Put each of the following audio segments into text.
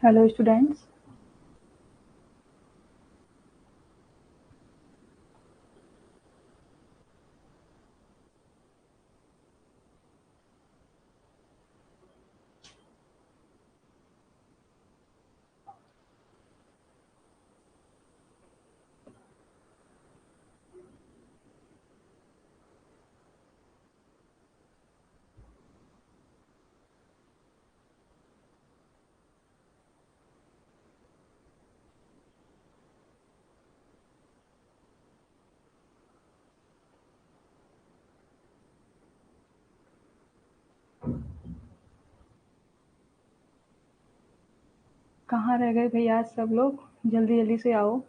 Hello students. कहाँ रह गए भैया आज सब लोग? जल्दी जल्दी से आओ।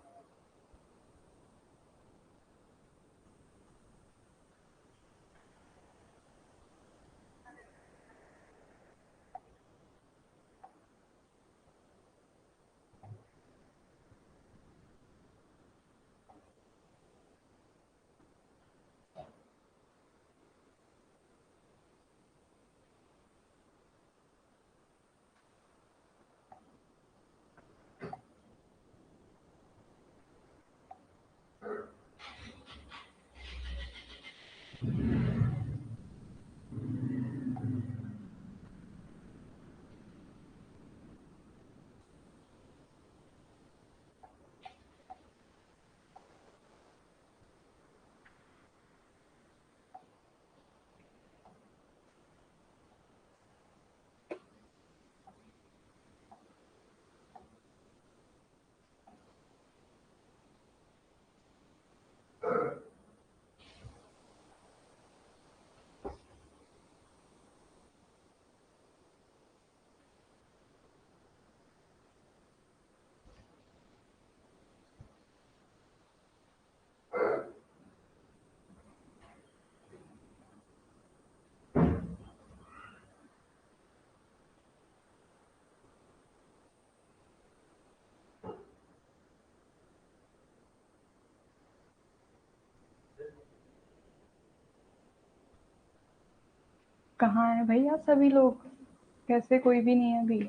कहाँ हैं भैया सभी लोग? कैसे कोई भी नहीं है अभी?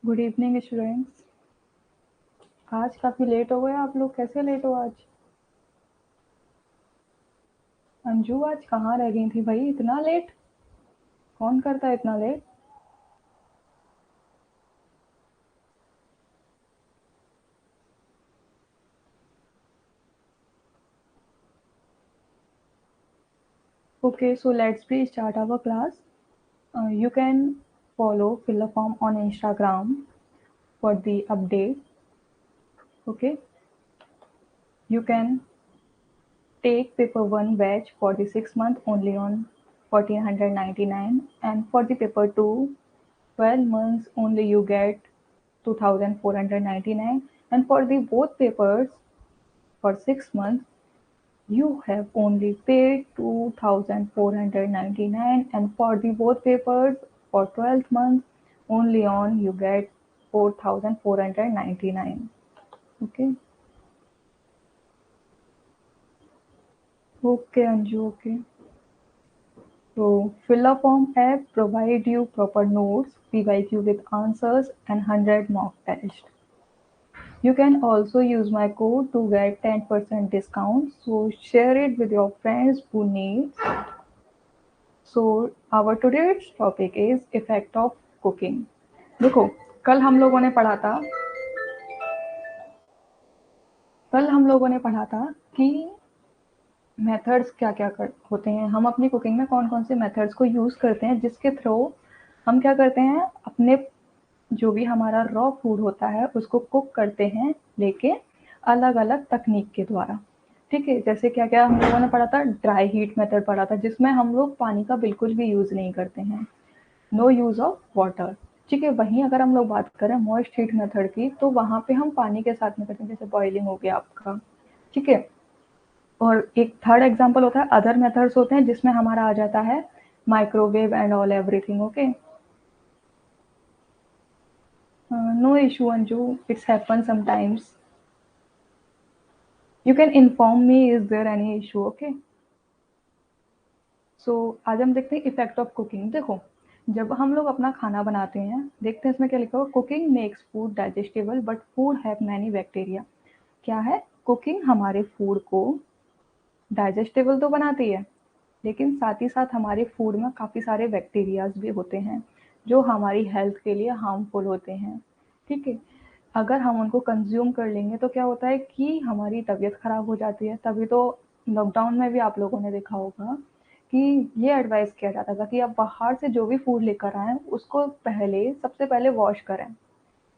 Good evening students. आज काफ़ी लेट हो गए आप लोग, कैसे लेट हो आज? अंजू आज कहाँ रह गई थी भाई, इतना लेट? कौन करता है इतना late? Okay, so let's be start our class. You can follow fill a form on Instagram for the update. Okay, you can take paper 1 batch for the 6 month only on 1499, and for the paper 2 12 months only you get 2499, and for the both papers for 6 months you have only paid 2499, and for the both papers for 12th month only on you get 4499. Okay. Okay, Anju. Okay. So fill a form app provide you proper notes, PYQ with answers, and 100 mock tests. You can also use my code to get 10% discount. So share it with your friends who need. So our today's topic is effect of cooking. देखो, कल हम लोगों ने पढ़ा था कल हम लोगों ने पढ़ा था कि मेथड्स क्या क्या होते हैं, हम अपनी कुकिंग में कौन कौन से मेथड्स को यूज़ करते हैं, जिसके थ्रू हम क्या करते हैं, अपने जो भी हमारा रॉ फूड होता है उसको कुक करते हैं, लेकिन अलग अलग तकनीक के द्वारा। ठीक है, जैसे क्या क्या हम लोगों ने पढ़ा था, ड्राई हीट मेथड पढ़ा था, जिसमें हम लोग पानी का बिल्कुल भी यूज़ नहीं करते हैं, नो यूज़ ऑफ वाटर। ठीक है, वहीं अगर हम लोग बात करें मॉइस्ट हीट मेथड की, तो वहाँ पे हम पानी के साथ में करते हैं, जैसे बॉइलिंग हो गया आपका। ठीक है, और एक थर्ड एग्जांपल होता है अदर मेथड्स होते हैं, जिसमें हमारा आ जाता है microwave and all everything. Okay, no issue Anju, it's happen sometimes, you can inform me is there any issue. Okay, so आज हम देखते हैं इफेक्ट ऑफ कुकिंग। देखो, जब हम लोग अपना खाना बनाते हैं, देखते हैं इसमें क्या लिखा हुआ, cooking makes food digestible but food have many bacteria. क्या है, कुकिंग हमारे फूड को डाइजेस्टेबल तो बनाती है, लेकिन साथ ही साथ हमारे फूड में काफ़ी सारे बैक्टीरियाज भी होते हैं, जो हमारी हेल्थ के लिए हार्मफुल होते हैं। ठीक है, अगर हम उनको कंज्यूम कर लेंगे तो क्या होता है कि हमारी तबीयत ख़राब हो जाती है। तभी तो लॉकडाउन में भी आप लोगों ने देखा होगा कि ये एडवाइस किया जाता था कि आप बाहर से जो भी फूड लेकर आएँ, उसको सबसे पहले वॉश करें,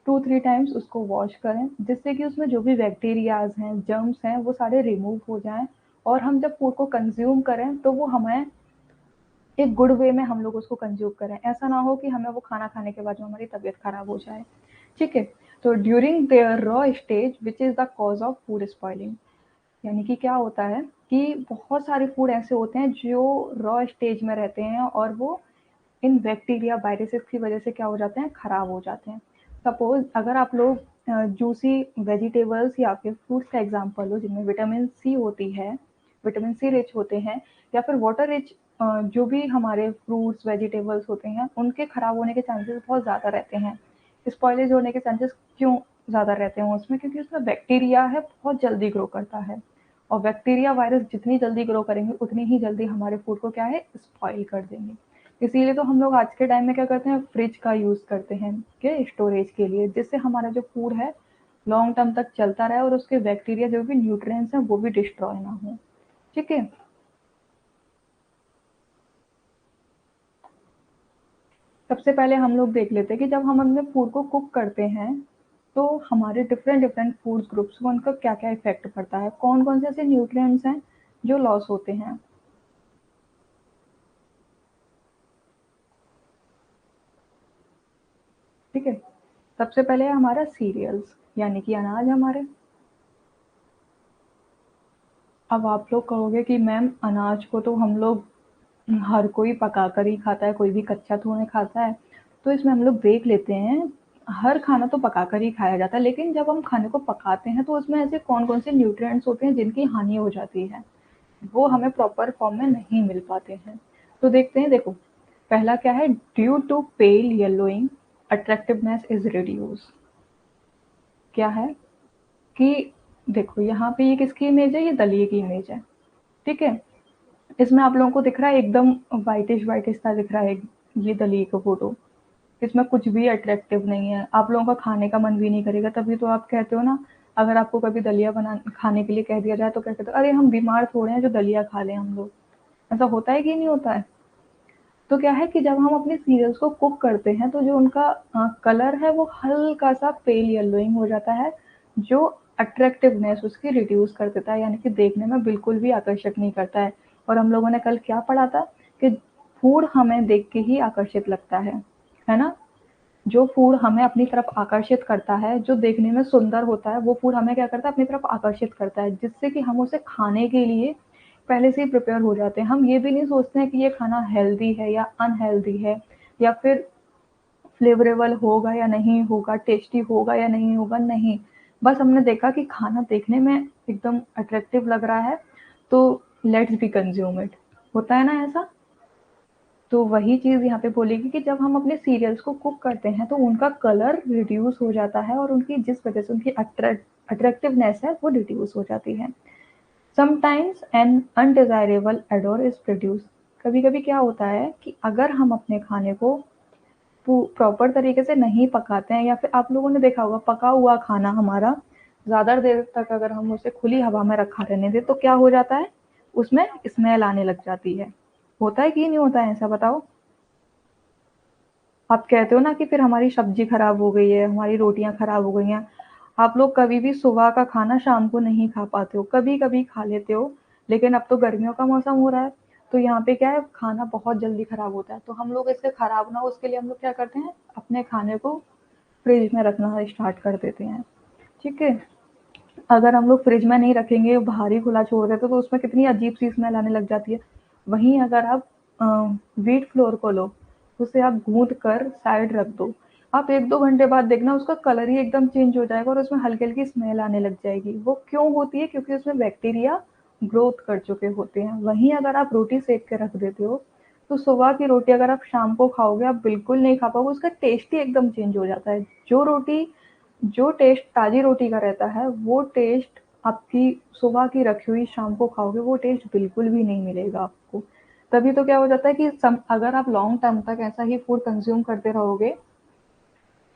2-3 टाइम्स उसको वॉश करें, जिससे कि उसमें जो भी बैक्टीरियाज हैं, जर्म्स हैं, वो सारे रिमूव हो जाएँ, और हम जब फूड को कंज्यूम करें तो वो हमें एक गुड वे में हम लोग उसको कंज्यूम करें। ऐसा ना हो कि हमें वो खाना खाने के बाद जो हमारी तबीयत खराब हो जाए। ठीक है, तो during their raw stage which is the cause of food spoiling, यानी कि क्या होता है कि बहुत सारे फूड ऐसे होते हैं जो रॉ स्टेज में रहते हैं, और वो इन बैक्टीरिया वायरसेस की वजह से क्या हो जाते हैं, खराब हो जाते हैं। सपोज अगर आप लोग जूसी वेजिटेबल्स या फिर फ्रूट्स का एग्जांपल लो, जिनमें विटामिन सी होती है, विटामिन सी रिच होते हैं, या फिर वाटर रिच जो भी हमारे फ्रूट्स वेजिटेबल्स होते हैं, उनके खराब होने के चांसेस बहुत ज़्यादा रहते हैं। स्पॉइलेज होने के चांसेस क्यों ज़्यादा रहते हैं उसमें, क्योंकि उसमें बैक्टीरिया है, बहुत जल्दी ग्रो करता है, और बैक्टीरिया वायरस जितनी जल्दी ग्रो करेंगे उतनी ही जल्दी हमारे फूड को क्या है, स्पॉइल कर देंगे। इसीलिए तो हम लोग आज के टाइम में क्या करते हैं, फ्रिज का यूज़ करते हैं के स्टोरेज के लिए, जिससे हमारा जो फूड है लॉन्ग टर्म तक चलता रहे, और उसके बैक्टीरिया जो भी न्यूट्रिएंट्स हैं वो भी डिस्ट्रॉय ना हो। ठीक है, सबसे पहले हम लोग देख लेते हैं कि जब हम अपने फूड को कुक करते हैं, तो हमारे डिफरेंट डिफरेंट फूड ग्रुप्स को उनका क्या क्या इफेक्ट पड़ता है, कौन कौन से ऐसे न्यूट्रिएंट्स हैं जो लॉस होते हैं। ठीक है, सबसे पहले है हमारा सीरियल्स, यानी कि अनाज हमारे। अब आप लोग कहोगे कि मैम अनाज को तो हम लोग हर कोई पका कर ही खाता है, कोई भी कच्चा थोड़ी खाता है। तो इसमें हम लोग देख लेते हैं, हर खाना तो पका कर ही खाया जाता है, लेकिन जब हम खाने को पकाते हैं तो उसमें ऐसे कौन-कौन से न्यूट्रिएंट्स होते हैं जिनकी हानि हो जाती है, वो हमें प्रॉपर फॉर्म में नहीं मिल पाते हैं। तो देखते हैं, देखो, पहला क्या है, due to pale yellowing attractiveness is reduce. क्या है कि देखो यहाँ पे ये किसकी इमेज है, ये दलिए की इमेज है, ठीक है। इसमें आप लोगों को दिख रहा है एकदम व्हाइटिश व्हाइटिश सा दिख रहा है ये दलिए का फोटो। इसमें कुछ भी अट्रैक्टिव नहीं है, आप लोगों का खाने का मन भी नहीं करेगा। तभी तो आप कहते हो ना, अगर आपको कभी दलिया बना खाने के लिए कह दिया जाए तो क्या कहते हो, अरे हम बीमार थोड़े हैं जो दलिया खा लें हम लोग। ऐसा होता है कि नहीं होता है। तो क्या है कि जब हम अपने सीरियल्स को कुक करते हैं तो जो उनका कलर है वो हल्का सा पेल येलोइंग हो जाता है, जो अट्रैक्टिवनेस उसकी रिड्यूस कर देता है, यानी कि देखने में बिल्कुल भी आकर्षक नहीं करता है। और हम लोगों ने कल क्या पढ़ा था कि फूड हमें देख के ही आकर्षित लगता है ना। जो फूड हमें अपनी तरफ आकर्षित करता है, जो देखने में सुंदर होता है, वो फूड हमें क्या करता है, अपनी तरफ आकर्षित करता है, जिससे कि हम उसे खाने के लिए पहले से ही प्रिपेयर हो जाते हैं। हम ये भी नहीं सोचते हैं कि ये खाना हेल्दी है या अनहेल्दी है, या फिर फ्लेवरेबल होगा या नहीं होगा, टेस्टी होगा या नहीं होगा, नहीं। बस हमने देखा कि खाना देखने में एकदम अट्रैक्टिव लग रहा है, तो लेट्स बी कंज्यूम इट। होता है ना ऐसा। तो वही चीज़ यहाँ पे बोलेगी कि जब हम अपने सीरियल्स को कुक करते हैं तो उनका कलर रिड्यूस हो जाता है, और उनकी जिस वजह से उनकी अट्रैक्टिवनेस है वो रिड्यूस हो जाती है। Sometimes N undesirable adore is produce. कभी कभी क्या होता है कि अगर हम अपने खाने को प्रॉपर तरीके से नहीं पकाते हैं, या फिर आप लोगों ने देखा होगा पका हुआ खाना हमारा ज़्यादा देर तक अगर हम उसे खुली हवा में रखा रहने दें तो क्या हो जाता है, उसमें स्मेल आने लग जाती है। होता है कि नहीं होता है ऐसा, बताओ। आप कहते हो ना कि फिर हमारी सब्जी खराब हो गई है, हमारी रोटियां खराब हो गई हैं। आप लोग कभी भी सुबह का खाना शाम को नहीं खा पाते हो, कभी कभी खा लेते हो। लेकिन अब तो गर्मियों का मौसम हो रहा है, तो यहाँ पे क्या है, खाना बहुत जल्दी खराब होता है। तो हम लोग इससे खराब ना हो उसके लिए हम लोग क्या करते हैं, अपने खाने को फ्रिज में रखना स्टार्ट कर देते हैं, ठीक है। अगर हम लोग फ्रिज में नहीं रखेंगे, बाहर ही खुला छोड़ देते तो उसमें कितनी अजीब सी स्मेल आने लग जाती है। वहीं अगर आप व्हीट फ्लोर को लो, उसे आप गूंद कर साइड रख दो, आप 1-2 घंटे बाद देखना उसका कलर ही एकदम चेंज हो जाएगा और उसमें हल्की हल्की स्मेल आने लग जाएगी। वो क्यों होती है, क्योंकि उसमें बैक्टीरिया ग्रोथ कर चुके होते हैं। वहीं अगर आप रोटी सेक के रख देते हो, तो सुबह की रोटी अगर आप शाम को खाओगे आप बिल्कुल नहीं खा पाओगे, उसका टेस्ट ही एकदम चेंज हो जाता है। जो टेस्ट ताजी रोटी का रहता है, वो टेस्ट आपकी सुबह की रखी हुई शाम को खाओगे वो टेस्ट बिल्कुल भी नहीं मिलेगा आपको। तभी तो क्या हो जाता है कि अगर आप लॉन्ग टर्म तक ऐसा ही फूड कंज्यूम करते रहोगे,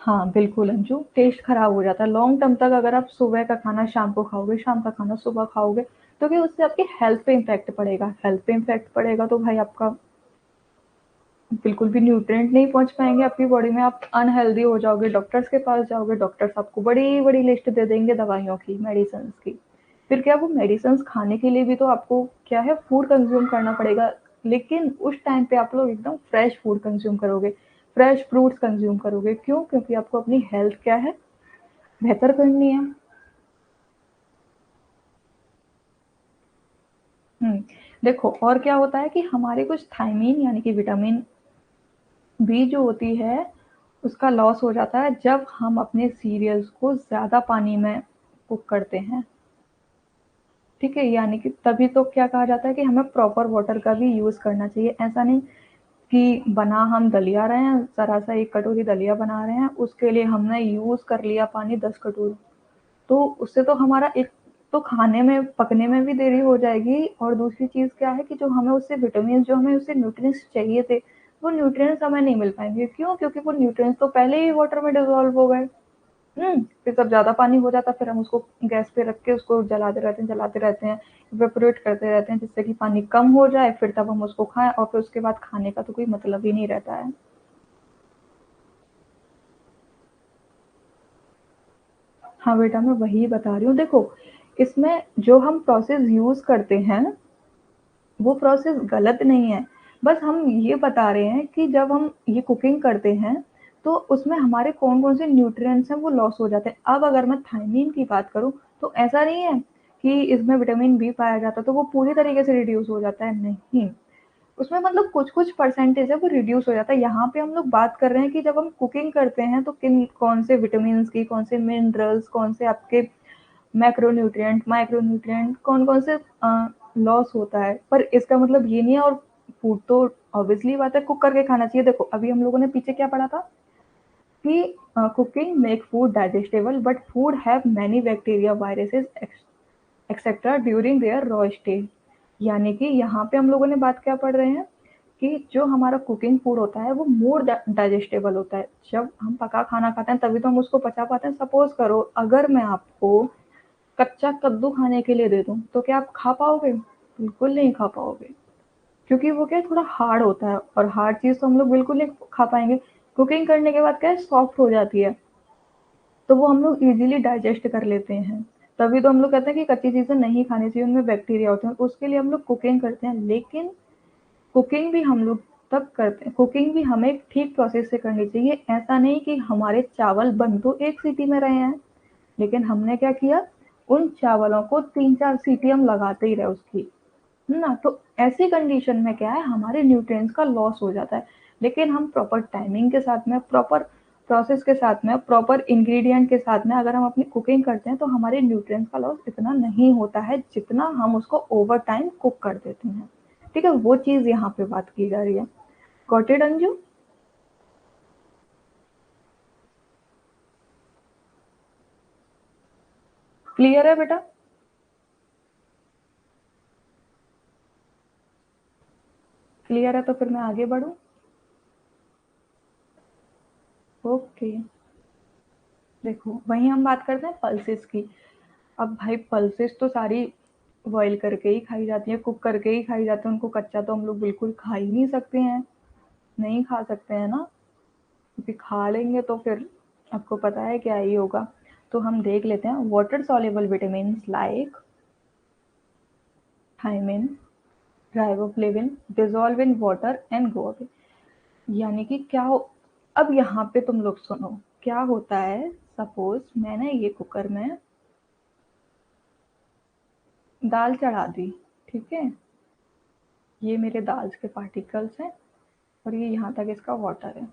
हाँ बिल्कुल अंजू, टेस्ट खराब हो जाता है लॉन्ग टर्म तक। अगर आप सुबह का खाना शाम को खाओगे, शाम का खाना सुबह खाओगे, तो क्या उससे आपकी हेल्थ पे इम्पैक्ट पड़ेगा। हेल्थ पे इम्पैक्ट पड़ेगा तो भाई आपका बिल्कुल भी न्यूट्रिएंट नहीं पहुंच पाएंगे आपकी बॉडी में, आप अनहेल्दी हो जाओगे, डॉक्टर्स के पास जाओगे, डॉक्टर्स आपको बड़ी बड़ी लिस्ट दे देंगे दवाइयों की, मेडिसिन की। फिर क्या, वो मेडिसिन खाने के लिए भी तो आपको क्या है, फूड कंज्यूम करना पड़ेगा। लेकिन उस टाइम पे आप लोग एकदम फ्रेश फूड कंज्यूम करोगे, फ्रेश फ्रूट्स कंज्यूम करोगे। क्यों? क्योंकि आपको अपनी हेल्थ क्या है, बेहतर करनी है। देखो और क्या होता है कि हमारे कुछ थायमीन यानी कि विटामिन बी जो होती है उसका लॉस हो जाता है जब हम अपने सीरियल्स को ज़्यादा पानी में कुक करते हैं, ठीक है। यानी कि तभी तो क्या कहा जाता है कि हमें प्रॉपर वाटर का भी यूज़ करना चाहिए। ऐसा नहीं कि बना हम दलिया रहे हैं, ज़रा सा 1 कटोरी दलिया बना रहे हैं, उसके लिए हमने यूज़ कर लिया पानी 10 कटोरी। तो उससे तो हमारा एक तो खाने में पकने में भी देरी हो जाएगी, और दूसरी चीज़ क्या है कि जो हमें उससे विटामिन, जो हमें उससे न्यूट्रिएंट्स चाहिए थे, वो न्यूट्रिएंट्स हमें नहीं मिल पाएंगे। क्यों? क्योंकि वो न्यूट्रिएंट्स तो पहले ही वाटर में डिसॉल्व हो गए। फिर जब ज़्यादा पानी हो जाता फिर हम उसको गैस पे रख के उसको जलाते रहते हैं, इवेपोरेट करते रहते हैं जिससे कि पानी कम हो जाए, फिर तब हम उसको खाएं, और फिर उसके बाद खाने का तो कोई मतलब ही नहीं रहता है। हाँ बेटा, मैं वही बता रही हूँ। देखो, इसमें जो हम प्रोसेस यूज़ करते हैं वो प्रोसेस गलत नहीं है। बस हम ये बता रहे हैं कि जब हम ये कुकिंग करते हैं तो उसमें हमारे कौन-कौन से न्यूट्रिएंट्स हैं वो लॉस हो जाते हैं। अब अगर मैं थायमीन की बात करूँ तो ऐसा नहीं है कि इसमें विटामिन बी पाया जाता है तो वो पूरी तरीके से रिड्यूस हो जाता है, नहीं। उसमें मतलब कुछ-कुछ परसेंटेज है वो रिड्यूस हो जाता है। यहाँ पे हम लोग बात कर रहे हैं कि जब हम कुकिंग करते हैं तो किन कौन से विटामिन्स की, कौन से मिनरल्स, कौन से आपके मैक्रोन्यूट्रिएंट, माइक्रोन्यूट्रिएंट, कौन-कौन से लॉस होता है। पर इसका मतलब ये नहीं है, और फूड तो ऑब्वियसली बात है कुक करके खाना चाहिए। देखो अभी हम लोगों ने पीछे क्या पढ़ा था कि cooking make food digestible but food have many bacteria viruses etcetera during their raw stage. यानी कि यहाँ पे हम लोगों ने बात क्या पढ़ रहे हैं कि जो हमारा कुकिंग फूड होता है वो मोर डाइजेस्टेबल होता है। जब हम पका खाना खाते हैं तभी तो हम उसको पचा पाते हैं। सपोज करो अगर मैं आपको कच्चा कद्दू खाने के लिए दे दूं तो क्या आप खा पाओगे? बिल्कुल नहीं खा पाओगे, क्योंकि वो क्या है थोड़ा हार्ड होता है और हार्ड चीज तो हम लोग बिल्कुल नहीं खा पाएंगे। कुकिंग करने के बाद क्या है सॉफ्ट हो जाती है, तो वो हम लोग इजीली डाइजेस्ट कर लेते हैं। तभी तो हम लोग कहते हैं कि कच्ची चीजें नहीं खानी चाहिए, उनमें बैक्टीरिया होते हैं, उसके लिए हम लोग कुकिंग करते हैं। लेकिन कुकिंग भी हम लोग तब करते हैं, कुकिंग भी हमें ठीक प्रोसेस से करनी चाहिए। ऐसा नहीं कि हमारे चावल बन तो एक सीटी में रहे हैं, लेकिन हमने क्या किया, उन चावलों को 3-4 सीटी हम लगाते ही रहे उसकी, है ना? तो ऐसी कंडीशन में क्या है हमारे न्यूट्रिएंट्स का लॉस हो जाता है। लेकिन हम प्रॉपर टाइमिंग के साथ में, प्रॉपर प्रोसेस के साथ में, प्रॉपर इंग्रेडिएंट के साथ में अगर हम अपनी कुकिंग करते हैं तो हमारे न्यूट्रिएंट्स का लॉस इतना नहीं होता है जितना हम उसको ओवर टाइम कुक कर देते हैं। ठीक है, वो चीज यहाँ पे बात की जा रही है। Got it Anju? क्लियर है बेटा? क्लियर है तो फिर मैं आगे बढ़ूं। ओके, देखो वहीं हम बात करते हैं पल्सेस की। अब भाई पल्सेस तो सारी बॉईल करके ही खाई जाती है, कुक करके ही खाई जाती है। उनको कच्चा तो हम लोग बिल्कुल खा ही नहीं सकते हैं, नहीं खा सकते हैं ना, क्योंकि खा लेंगे तो फिर आपको पता है क्या ही होगा। तो हम देख लेते हैं water soluble vitamin like thiamine, riboflavin dissolve in water and go away. यानी कि क्या हो, अब यहाँ पे तुम लोग सुनो क्या होता है। सपोज मैंने ये कुकर में दाल चढ़ा दी, ठीक है, ये मेरे दाल के पार्टिकल्स हैं और ये यहाँ तक इसका वाटर है।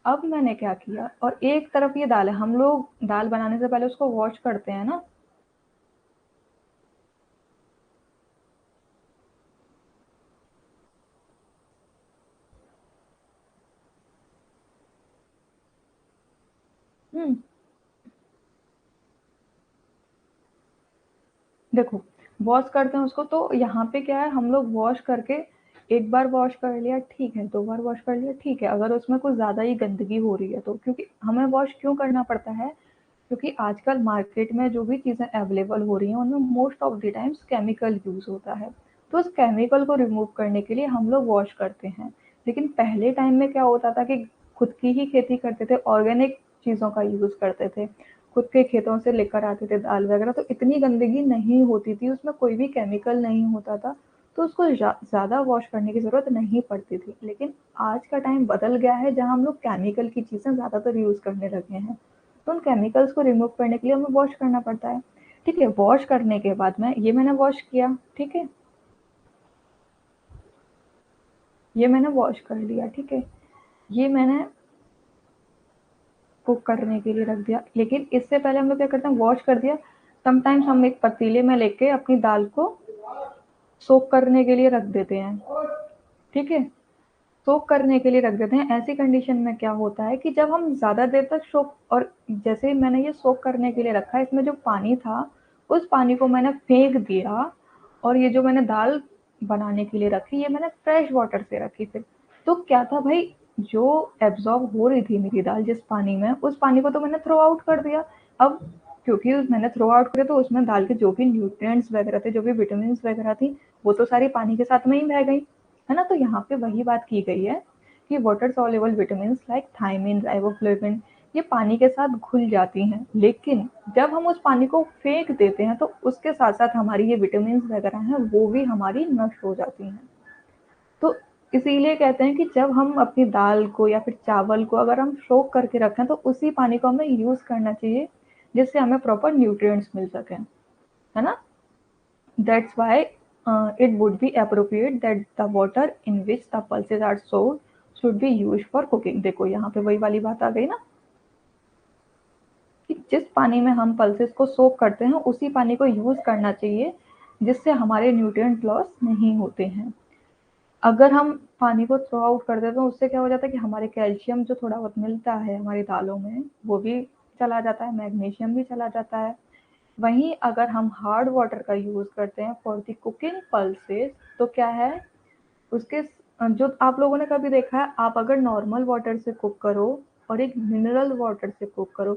अब मैंने क्या किया, और एक तरफ ये दाल है, हम लोग दाल बनाने से पहले उसको वॉश करते हैं ना। हम्म, देखो वॉश करते हैं उसको, तो यहाँ पे क्या है हम लोग वॉश करके, एक बार वॉश कर लिया ठीक है, 2 बार वॉश कर लिया ठीक है, अगर उसमें कुछ ज़्यादा ही गंदगी हो रही है तो, क्योंकि हमें वॉश क्यों करना पड़ता है, क्योंकि आजकल मार्केट में जो भी चीज़ें अवेलेबल हो रही हैं उनमें most of the times chemical use होता है। तो उस केमिकल को रिमूव करने के लिए हम लोग वॉश करते हैं। लेकिन पहले टाइम में क्या होता था कि खुद की ही खेती करते थे, ऑर्गेनिक चीज़ों का यूज़ करते थे, खुद के खेतों से लेकर आते थे दाल वगैरह, तो इतनी गंदगी नहीं होती थी, उसमें कोई भी केमिकल नहीं होता था, तो उसको ज़्यादा वॉश करने की ज़रूरत नहीं पड़ती थी। लेकिन आज का टाइम बदल गया है जहाँ हम लोग केमिकल की चीज़ें ज़्यादातर यूज़ करने लगे हैं, तो उन केमिकल्स को रिमूव करने के लिए हमें वॉश करना पड़ता है। ठीक है, वॉश करने के बाद में ये मैंने वॉश किया, ठीक है, ये मैंने वॉश कर लिया, ठीक है, ये मैंने कुक करने के लिए रख दिया। लेकिन इससे पहले हम लोग क्या करते हैं, वॉश कर दिया, समटाइम्स हम एक पतीले में लेके अपनी दाल को सोक करने के लिए रख देते हैं, ठीक है, सोक करने के लिए रख देते हैं। ऐसी कंडीशन में क्या होता है कि जब हम ज़्यादा देर तक सोक, और जैसे ही मैंने ये सोक करने के लिए रखा, इसमें जो पानी था उस पानी को मैंने फेंक दिया, और ये जो मैंने दाल बनाने के लिए रखी ये मैंने फ्रेश वाटर से रखी फिर। तो क्या था भाई, जो एब्जॉर्ब हो रही थी मेरी दाल जिस पानी में, उस पानी को तो मैंने थ्रो आउट कर दिया। अब क्योंकि मैंने थ्रो आउट किया तो उसमें दाल के जो भी न्यूट्रिएंट्स वगैरह थे, जो भी विटामिन वगैरह थी, वो तो सारी पानी के साथ में ही बह गई, है ना? तो यहाँ पे वही बात की गई है कि water soluble vitamin like thiamine, riboflavin ये पानी के साथ घुल जाती हैं, लेकिन जब हम उस पानी को फेंक देते हैं तो उसके साथ साथ हमारी ये विटामिन वगैरह हैं वो भी हमारी नष्ट हो जाती हैं। तो इसीलिए कहते हैं कि जब हम अपनी दाल को या फिर चावल को अगर हम सोक करके रखें तो उसी पानी को हमें यूज करना चाहिए, जिससे हमें प्रॉपर न्यूट्रिएंट्स मिल सकें, है ना? That's why it would be appropriate that the water in which the pulses are soaked should be used for cooking। देखो यहाँ पे वही वाली बात आ गई ना, कि जिस पानी में हम पल्सेस को सोक करते हैं उसी पानी को यूज करना चाहिए, जिससे हमारे न्यूट्रिएंट लॉस नहीं होते हैं। अगर हम पानी को थ्रो आउट कर देते हैं, उससे क्या हो जाता है कि हमारे कैल्शियम जो थोड़ा बहुत मिलता है हमारी दालों में वो भी चला जाता है, मैग्नीशियम भी चला जाता है। वहीं अगर हम हार्ड वाटर का यूज़ करते हैं फॉर द कुकिंग पल्सेस, तो क्या है उसके जो आप लोगों ने कभी देखा है, आप अगर नॉर्मल वाटर से कुक करो और एक मिनरल वाटर से कुक करो,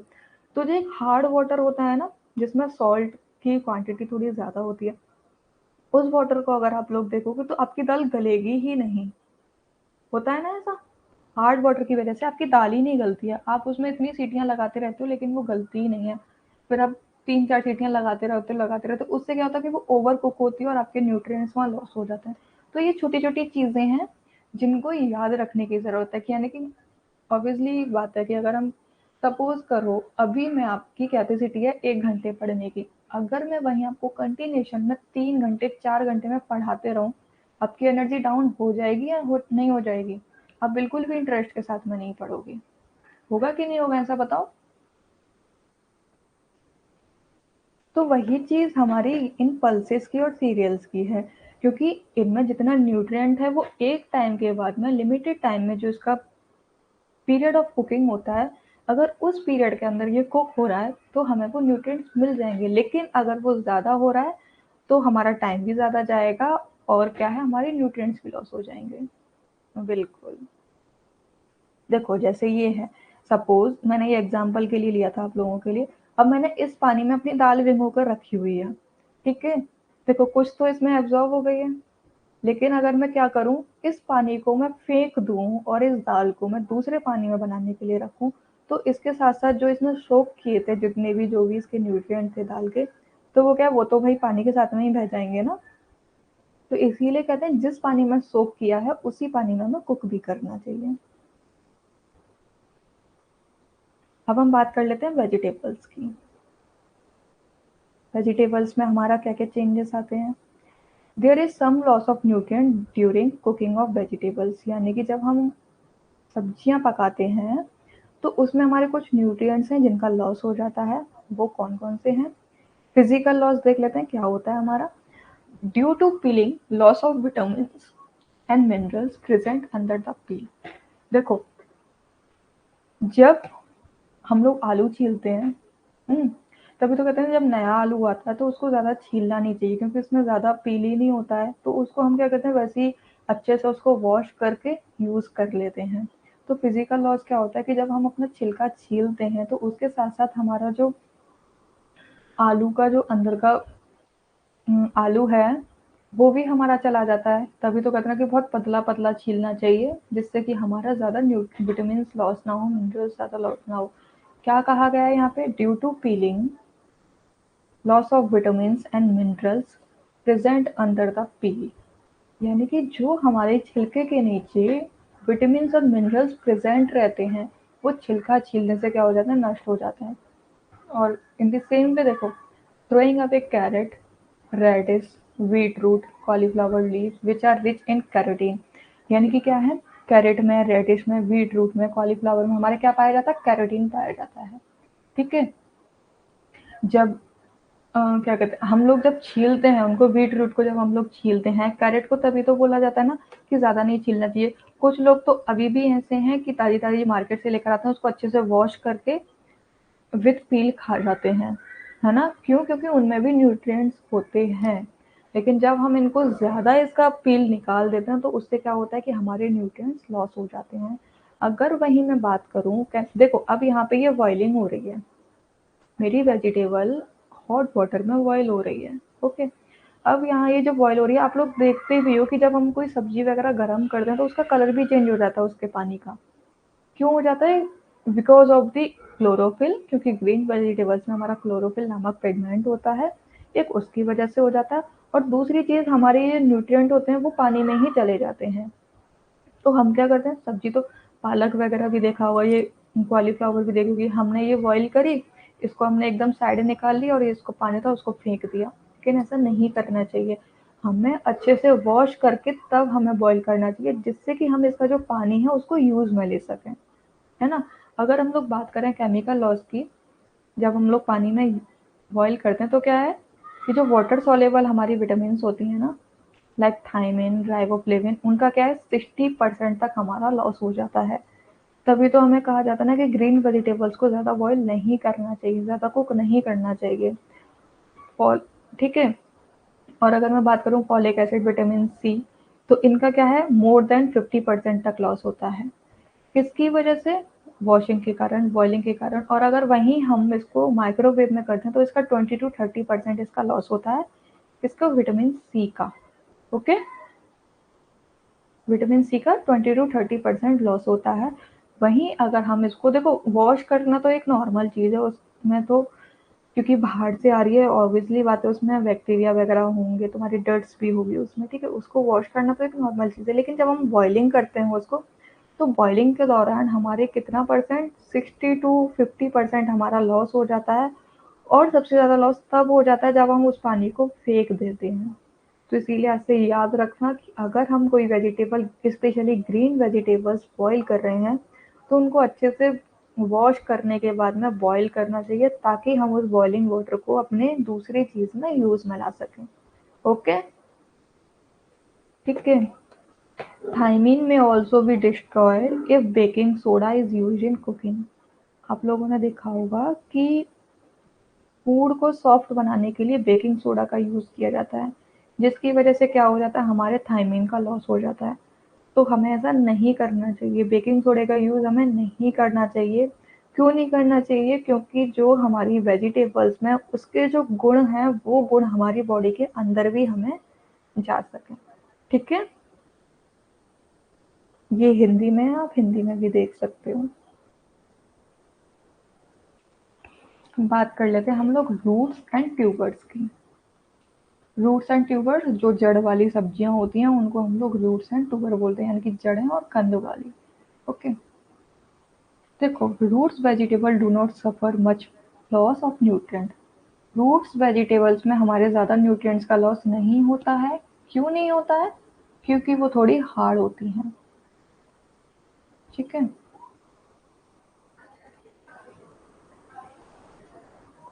तो जो एक हार्ड वाटर होता है ना, जिसमें सॉल्ट की क्वांटिटी थोड़ी ज़्यादा होती है, उस वाटर को अगर आप लोग देखोगे तो आपकी दाल गलेगी ही नहीं। होता है ना ऐसा? हार्ड वाटर की वजह से आपकी दाल ही नहीं गलती है। आप उसमें इतनी सीटियाँ लगाते रहते हो लेकिन वो गलती ही नहीं है। फिर आप 3-4 सीटियाँ लगाते रहते हो, उससे क्या होता है कि वो ओवर कुक होती है और आपके न्यूट्रिएंट्स वहाँ लॉस हो जाते हैं। तो ये छोटी-छोटी चीज़ें हैं जिनको याद रखने की ज़रूरत है कि यानी कि ऑब्वियसली बात है कि अगर हम सपोज़ करो अभी मैं आपकी कैपेसिटी है 1 घंटे पढ़ने की, अगर मैं वहीं आपको कंटिन्यूएशन में 3 घंटे 4 घंटे में पढ़ाते रहूँ, आपकी एनर्जी डाउन हो जाएगी या नहीं हो जाएगी? आप बिल्कुल भी इंटरेस्ट के साथ में नहीं पढ़ोगे। होगा कि नहीं होगा ऐसा बताओ? तो वही चीज़ हमारी इन पल्सेस की और सीरियल्स की है, क्योंकि इनमें जितना न्यूट्रिएंट है वो एक टाइम के बाद में लिमिटेड टाइम में जो इसका पीरियड ऑफ कुकिंग होता है, अगर उस पीरियड के अंदर ये कुक हो रहा है तो हमें वो न्यूट्रिएंट्स मिल जाएंगे। लेकिन अगर वो ज़्यादा हो रहा है तो हमारा टाइम भी ज़्यादा जाएगा और क्या है, हमारे न्यूट्रिएंट्स भी लॉस हो जाएंगे। बिल्कुल। देखो जैसे ये है, सपोज मैंने ये एग्जाम्पल के लिए लिया था आप लोगों के लिए। अब मैंने इस पानी में अपनी दाल भिगो कर रखी हुई है, ठीक है। देखो कुछ तो इसमें एब्जॉर्ब हो गई है, लेकिन अगर मैं क्या करूं, इस पानी को मैं फेंक दूं और इस दाल को मैं दूसरे पानी में बनाने के लिए रखूं, तो इसके साथ साथ जो इसने सोक किए थे जितने भी जो भी इसके न्यूट्रिएंट थे दाल के, तो वो क्या, वो तो भाई पानी के साथ में ही बह जाएंगे ना। तो इसीलिए कहते हैं जिस पानी में सोक किया है उसी पानी में हमें कुक भी करना चाहिए। अब हम बात कर लेते हैं वेजिटेबल्स की। वेजिटेबल्स में हमारा क्या क्या चेंजेस आते हैं। There is some loss of nutrient during cooking of vegetables, यानी कि जब हम सब्जियां पकाते हैं तो उसमें हमारे कुछ न्यूट्रिएंट्स हैं जिनका लॉस हो जाता है। वो कौन कौन से हैं? फिजिकल लॉस देख लेते हैं क्या होता है हमारा। Due to peeling, loss of vitamin and minerals present under the peel. देखो जब हम लोग आलू छीलते हैं, हम्म, तभी तो कहते हैं जब नया आलू आता है तो उसको ज़्यादा छीलना नहीं चाहिए, क्योंकि उसमें ज़्यादा पील ही नहीं होता है, तो उसको हम क्या कहते हैं वैसे ही अच्छे से उसको वॉश करके यूज़ कर लेते हैं। तो फिजिकल लॉस क्या होता है कि जब हम अपना छिलका छीलते हैं तो उसके साथ साथ हमारा जो आलू का जो अंदर का आलू है वो भी हमारा चला जाता है। तभी तो कहते हैं कि बहुत पतला पतला छीलना चाहिए जिससे कि हमारा ज़्यादा विटामिन लॉस ना हो, मिनरल्स ज़्यादा लॉस ना हो। क्या कहा गया है यहाँ पे? Due to peeling, loss of vitamins and minerals present under the peel, यानी कि जो हमारे छिलके के नीचे विटामिन्स और मिनरल्स प्रेजेंट रहते हैं वो छिलका छीलने से क्या हो जाते हैं, नष्ट हो जाते हैं। और इन द सेम वे देखो, throwing up a carrot, radish, beetroot, cauliflower leaves which are rich in carotene, यानी कि क्या है, कैरेट में, रेडिश में, बीट रूट में, कॉलीफ्लावर में हमारे क्या पाया जाता है, कैरोटीन पाया जाता है। ठीक है। जब क्या कहते हैं हम लोग जब छीलते हैं उनको, बीट रूट को जब हम लोग छीलते हैं, कैरेट को तभी तो बोला जाता है ना कि ज़्यादा नहीं छीलना चाहिए। कुछ लोग तो अभी भी ऐसे हैं कि ताज़ी ताज़ी मार्केट से लेकर आते हैं, उसको अच्छे से वॉश करके विथ पील खा जाते हैं, है ना? क्यों? क्योंकि उनमें भी न्यूट्रिएंट्स होते हैं। लेकिन जब हम इनको ज़्यादा इसका पील निकाल देते हैं तो उससे क्या होता है कि हमारे न्यूट्रिएंट्स लॉस हो जाते हैं। अगर वहीं मैं बात करूँ, देखो अब यहाँ पे ये बॉइलिंग हो रही है, मेरी वेजिटेबल हॉट वाटर में बॉईल हो रही है, ओके। अब यहाँ ये जो बॉईल हो रही है, आप लोग देखते भी हो कि जब हम कोई सब्जी वगैरह गर्म करते हैं तो उसका कलर भी चेंज हो जाता है उसके पानी का। क्यों हो जाता है? बिकॉज ऑफ द क्लोरोफिल, क्योंकि ग्रीन वेजिटेबल्स में हमारा क्लोरोफिल नामक पिगमेंट होता है, एक उसकी वजह से हो जाता है। और दूसरी चीज़, हमारे ये न्यूट्रिएंट होते हैं वो पानी में ही चले जाते हैं। तो हम क्या करते हैं, सब्जी तो पालक वगैरह भी देखा होगा, ये कॉलीफ्लावर भी देखी होगी, हमने ये बॉईल करी, इसको हमने एकदम साइड निकाल ली और ये इसको पानी था उसको फेंक दिया। लेकिन ऐसा नहीं करना चाहिए, हमें अच्छे से वॉश करके तब हमें बॉईल करना चाहिए, जिससे कि हम इसका जो पानी है उसको यूज़ में ले सकें, है ना? अगर हम लोग बात करें केमिकल लॉस की, जब हम लोग पानी में बॉईल करते हैं तो क्या है कि जो वाटर सॉल्युबल हमारी विटामिन्स होती हैं ना, लाइक थायमिन, राइबोफ्लेविन, उनका क्या है 60% तक हमारा लॉस हो जाता है। तभी तो हमें कहा जाता है ना कि ग्रीन वेजिटेबल्स को ज़्यादा बॉईल नहीं करना चाहिए, ज़्यादा कुक नहीं करना चाहिए। फॉल ठीक है। और अगर मैं बात करूँ फॉलिक एसिड, विटामिन सी, तो इनका क्या है मोर देन 50% तक लॉस होता है। किसकी वजह से? वॉशिंग के कारण, बॉइलिंग के कारण। और अगर वहीं हम इसको माइक्रोवेव में करते हैं तो इसका 20 to 30% इसका लॉस होता है। किसका? विटामिन सी का। ओके, विटामिन सी का 20 to 30% लॉस होता है। वहीं अगर हम इसको देखो, वॉश करना तो एक नॉर्मल चीज़ है, उसमें तो क्योंकि बाहर से आ रही है, ऑब्वियसली बात है, उसमें बैक्टीरिया वगैरह होंगे, तुम्हारी डर्ट्स भी होगी उसमें, ठीक है, उसको वॉश करना तो एक नॉर्मल चीज़ है। लेकिन जब हम बॉइलिंग करते हैं उसको, तो बॉइलिंग के दौरान हमारे कितना परसेंट, 60 to 50% हमारा लॉस हो जाता है। और सबसे ज़्यादा लॉस तब हो जाता है जब हम उस पानी को फेंक देते हैं। तो इसीलिए ऐसे याद रखना कि अगर हम कोई vegetable, specially green vegetables boil कर रहे हैं, तो उनको अच्छे से वॉश करने के बाद में बॉईल करना चाहिए, ताकि हम उस बॉइलिंग वाटर को अपने दूसरी चीज़ में यूज़ में ला सकें। ओके, ठीक है। थायमीन में also be destroyed if baking soda is use in cooking. आप लोगों ने देखा होगा कि फूड को सॉफ्ट बनाने के लिए बेकिंग सोडा का यूज़ किया जाता है, जिसकी वजह से क्या हो जाता है, हमारे थायमीन का लॉस हो जाता है। तो हमें ऐसा नहीं करना चाहिए, बेकिंग सोडे का यूज़ हमें नहीं करना चाहिए। क्यों नहीं करना चाहिए? क्योंकि जो हमारी वेजिटेबल्स में उसके जो गुण हैं, वो गुण हमारी बॉडी के अंदर भी हमें जा सकें। ठीक है, ये हिंदी में है, आप हिंदी में भी देख सकते हो। बात कर लेते हैं हम लोग रूट्स एंड ट्यूबर्स की। रूट्स एंड ट्यूबर्स, जो जड़ वाली सब्जियां होती हैं उनको हम लोग रूट्स एंड ट्यूबर बोलते हैं, यानी कि जड़ें और कंद वाली। ओके, देखो, roots vegetable do not suffer much loss of nutrient. Roots vegetables में हमारे ज़्यादा न्यूट्रिएंट्स का लॉस नहीं होता है। क्यों नहीं होता है? क्योंकि वो थोड़ी हार्ड होती हैं। ठीक है,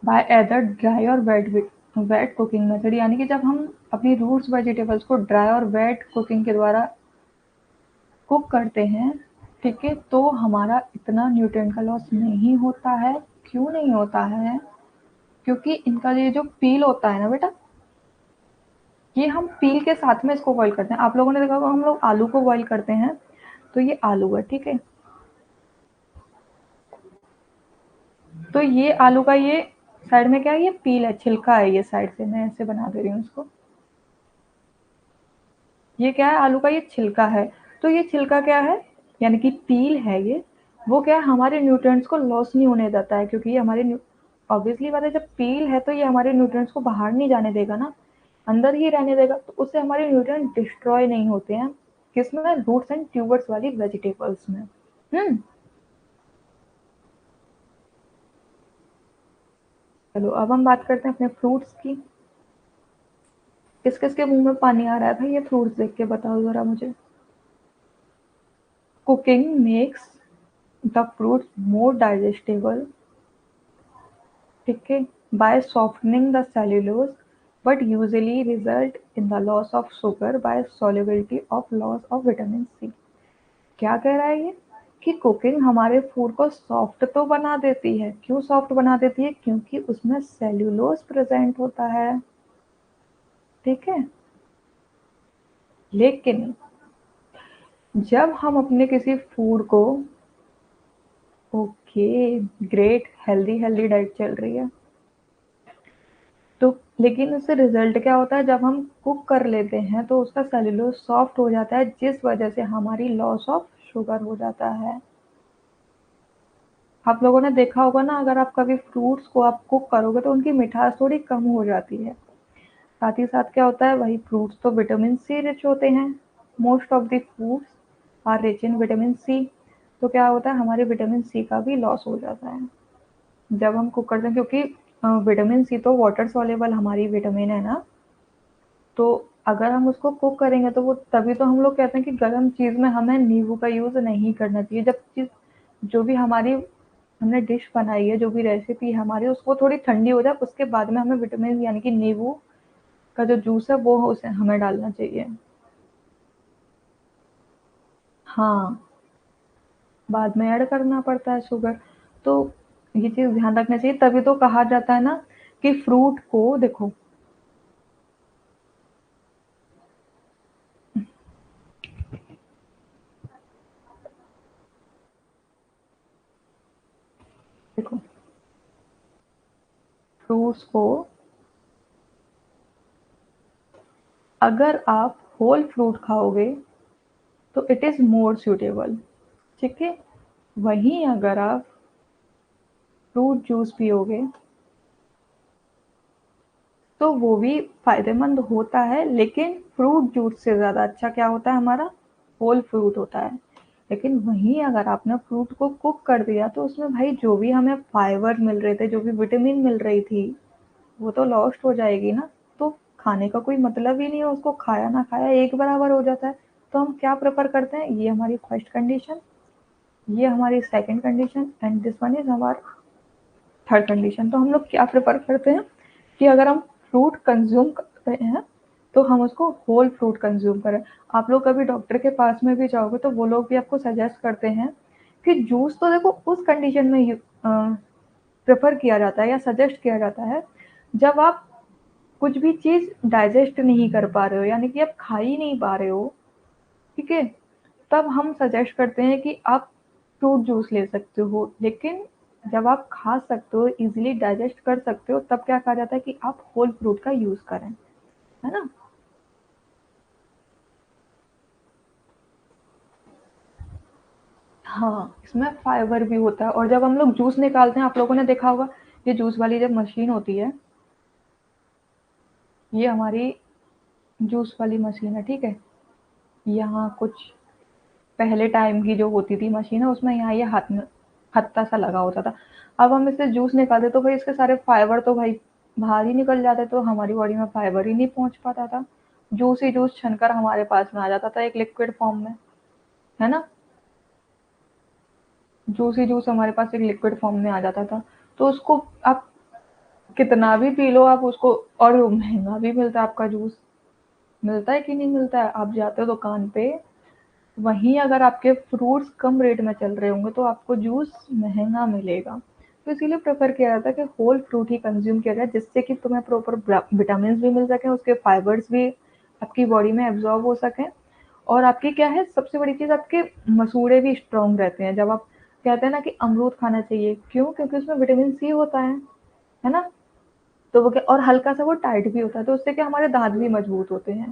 बाय एदर ड्राई और वेट कुकिंग मेथड, यानी कि जब हम अपनी रूट्स वेजिटेबल्स को ड्राई और वेट कुकिंग के द्वारा कुक करते हैं, ठीक है, तो हमारा इतना न्यूट्रिएंट का लॉस नहीं होता है। क्यों नहीं होता है? क्योंकि इनका ये जो पील होता है ना बेटा, ये हम पील के साथ में इसको बॉईल करते हैं। आप लोगों ने देखा होगा हम लोग आलू को बॉईल करते हैं, तो ये आलू है, ठीक है। तो ये आलू का ये साइड में क्या है, ये पील है, छिलका है, ये साइड से मैं ऐसे बना दे रही हूँ इसको। ये क्या है, आलू का ये छिलका है। तो ये छिलका क्या है, यानी कि पील है ये, वो क्या है, हमारे न्यूट्रिएंट्स को लॉस नहीं होने देता है, क्योंकि ये हमारे, ऑब्वियसली बात है, जब पील है तो ये हमारे न्यूट्रिएंट्स को बाहर नहीं जाने देगा ना, अंदर ही रहने देगा, तो उससे हमारे न्यूट्रिएंट डिस्ट्रॉय नहीं होते हैं। किसमें? रूट्स एंड ट्यूबर्स वाली वेजिटेबल्स में। हम्म, चलो अब हम बात करते हैं अपने फ्रूट्स की। किस किस के मुंह में पानी आ रहा है भाई ये फ्रूट्स देख के, बताओ जरा मुझे। Cooking makes the fruits more digestible, ठीक है, by softening the cellulose, but usually result in the loss of sugar by solubility of loss of vitamin C। क्या कह रहा है ये? कि कुकिंग हमारे फूड को सॉफ्ट तो बना देती है। क्यों सॉफ्ट बना देती है? क्योंकि उसमें सेल्यूलोज प्रेजेंट होता है, ठीक है। लेकिन जब हम अपने किसी फूड को, okay, great, healthy healthy diet चल रही है, तो लेकिन उससे रिजल्ट क्या होता है, जब हम कुक कर लेते हैं तो उसका सेल्यूलोज सॉफ्ट हो जाता है, जिस वजह से हमारी लॉस ऑफ शुगर हो जाता है। आप लोगों ने देखा होगा ना, अगर आप कभी फ्रूट्स को आप कुक करोगे तो उनकी मिठास थोड़ी कम हो जाती है। साथ ही साथ क्या होता है, वही फ्रूट्स तो विटामिन सी रिच होते हैं। Most of the fruits are rich in vitamin C. तो क्या होता है, हमारे विटामिन सी का भी लॉस हो जाता है जब हम कुक करते हैं, क्योंकि विटामिन सी तो वाटर सॉल्युबल हमारी विटामिन है ना। तो अगर हम उसको कुक करेंगे तो वो, तभी तो हम लोग कहते हैं कि गर्म चीज़ में हमें नींबू का यूज़ नहीं करना चाहिए। जब चीज़, जो भी हमारी हमने डिश बनाई है, जो भी रेसिपी हमारी, उसको थोड़ी ठंडी हो जाए, उसके बाद में हमें विटामिन यानी कि नींबू का जो जूस है वो उसे हमें डालना चाहिए। हाँ, बाद में ऐड करना पड़ता है शुगर। तो ये चीज़ ध्यान रखना चाहिए, तभी तो कहा जाता है ना कि फ्रूट को देखो, देखो फ्रूट्स को अगर आप होल फ्रूट खाओगे तो इट इज़ मोर सूटेबल, ठीक है? वहीं अगर आप फ्रूट जूस पियोगे तो वो भी फ़ायदेमंद होता है, लेकिन फ्रूट जूस से ज़्यादा अच्छा क्या होता है हमारा? होल फ्रूट होता है। लेकिन वहीं अगर आपने फ्रूट को कुक कर दिया तो उसमें भाई जो भी हमें फाइबर मिल रहे थे, जो भी विटामिन मिल रही थी, वो तो लॉस्ट हो जाएगी ना। तो खाने का कोई मतलब ही नहीं है, उसको खाया ना खाया एक बराबर हो जाता है। तो हम क्या प्रेफ़र करते हैं? ये हमारी फर्स्ट कंडीशन, ये हमारी second condition and this one is हमारा थर्ड कंडीशन। तो हम लोग क्या प्रेफ़र करते हैं कि अगर हम फ्रूट कंज्यूम कर रहे हैं तो हम उसको होल फ्रूट कंज्यूम करें। आप लोग कभी डॉक्टर के पास में भी जाओगे तो वो लोग भी आपको सजेस्ट करते हैं कि जूस तो देखो उस कंडीशन में प्रेफर किया जाता है या सजेस्ट किया जाता है जब आप कुछ भी चीज़ डाइजेस्ट नहीं कर पा रहे हो, यानी कि आप खा ही नहीं पा रहे हो, ठीक है? तब हम सजेस्ट करते हैं कि आप फ्रूट जूस ले सकते हो। लेकिन जब आप खा सकते हो, इज़िली डाइजेस्ट कर सकते हो, तब क्या कहा जाता है कि आप होल फ्रूट का यूज़ करें, है ना? हाँ, इसमें फाइबर भी होता है। और जब हम लोग जूस निकालते हैं, आप लोगों ने देखा होगा, ये जूस वाली जब मशीन होती है, ये हमारी जूस वाली मशीन है, ठीक है? यहाँ कुछ पहले टाइम की जो होती थी मशीन है, उसमें यहाँ ये हाथ में हत्था सा लगा होता था। अब हम इससे जूस निकालते तो भाई इसके सारे फाइबर तो भाई बाहर ही निकल जाते, तो हमारी बॉडी में फाइबर ही नहीं पहुंच पाता था। जूस ही जूस छनकर हमारे पास में आ जाता था एक लिक्विड फॉर्म में, है ना? जूस ही जूस हमारे पास एक लिक्विड फॉर्म में आ जाता था। तो उसको आप कितना भी पी लो आप उसको, और वो महंगा भी मिलता है आपका जूस। मिलता है कि नहीं मिलता है? आप जाते हो दुकान पे, वहीं अगर आपके फ्रूट्स कम रेट में चल रहे होंगे तो आपको जूस महंगा मिलेगा। तो इसीलिए प्रेफर किया जाता है कि होल फ्रूट ही कंज्यूम किया जाए, जिससे कि तुम्हें प्रॉपर विटामिन भी मिल सके, उसके फाइबर्स भी आपकी बॉडी में एब्जॉर्ब हो सकें। और आपकी क्या है सबसे बड़ी चीज़, आपके मसूड़े भी स्ट्रांग रहते हैं। जब आप कहते हैं ना कि अमरूद खाना चाहिए, क्यों? क्योंकि उसमें विटामिन सी होता है ना? तो वो क्या, और हल्का सा वो टाइट भी होता है, तो उससे क्या हमारे दांत भी मजबूत होते हैं।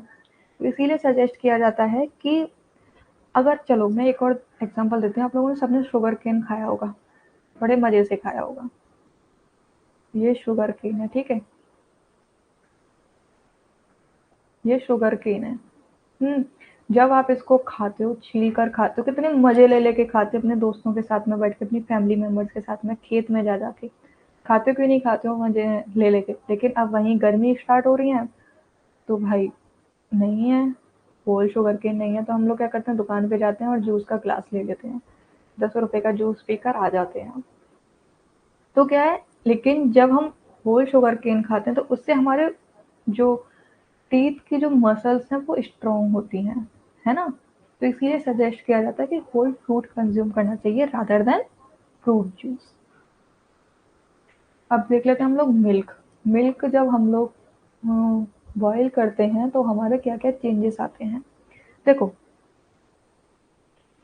तो इसीलिए सजेस्ट किया जाता है कि अगर, चलो मैं एक और एग्जांपल देती हूँ, आप लोगों ने सबने शुगर केन खाया होगा, बड़े मजे से खाया होगा। ये शुगर केन है, ठीक है? ये शुगर केन है। जब आप इसको खाते हो, छील कर खाते हो, कितने मजे ले लेके खाते हो अपने दोस्तों के साथ में बैठ के, अपनी फैमिली मेंबर्स के साथ में, खेत में जा जाके खाते हो, क्यों नहीं खाते हो मजे ले लेके? लेकिन अब वहीं गर्मी स्टार्ट हो रही है, तो भाई नहीं है, होल शुगर केन नहीं है, तो हम लोग क्या करते हैं, दुकान पे जाते हैं और जूस का ग्लास ले लेते हैं, 10 रुपए का जूस पीकर आ जाते हैं। तो क्या है, लेकिन जब हम होल शुगर केन खाते हैं तो उससे हमारे जो टीथ की जो मसल्स हैं वो स्ट्रॉन्ग होती हैं, है ना? तो इसीलिए सजेस्ट किया जाता है कि होल फ्रूट कंज्यूम करना चाहिए रादर देन फ्रूट जूस। अब देख लेते हैं हम लोग मिल्क। मिल्क जब हम लोग बॉईल करते हैं तो हमारे क्या-क्या चेंजेस आते हैं। देखो,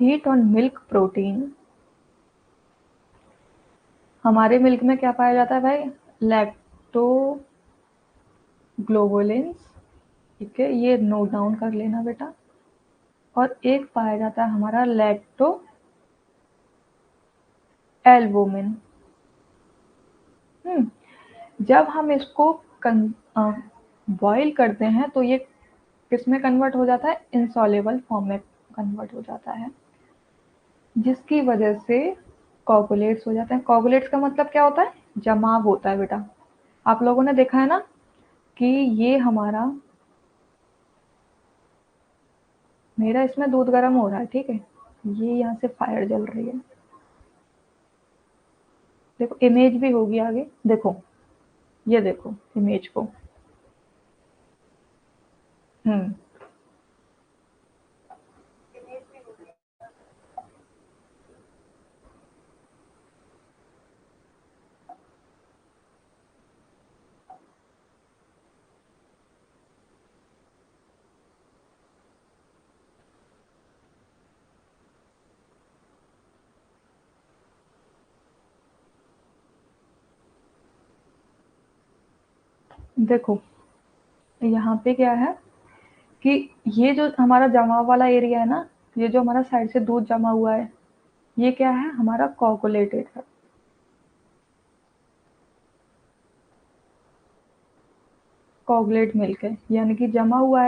हीट ऑन मिल्क प्रोटीन, हमारे मिल्क में क्या पाया जाता है भाई? लैक्टोग्लोबुलिन्स, ठीक है? ये नोट डाउन कर लेना बेटा। और एक पाया जाता है हमारा लैक्टो एल्बुमिन। जब हम इसको बॉईल करते हैं तो ये किस में कन्वर्ट हो जाता है? इनसॉल्युबल फॉर्म में कन्वर्ट हो जाता है, जिसकी वजह से कोगुलेट्स हो जाते हैं। कोगुलेट्स का मतलब क्या होता है? जमाव होता है बेटा। आप लोगों ने देखा है ना कि ये हमारा, मेरा इसमें दूध गर्म हो रहा है, ठीक है? ये यहाँ से फायर जल रही है, देखो इमेज भी होगी आगे, देखो, ये देखो इमेज को, हम्म। देखो यहाँ पे क्या है कि ये जो हमारा जमा वाला एरिया है ना, ये जो हमारा साइड से दूध जमा हुआ है, ये क्या है, हमारा कोगुलेटेड है। कोगुलेट मिल्क है, यानी कि जमा हुआ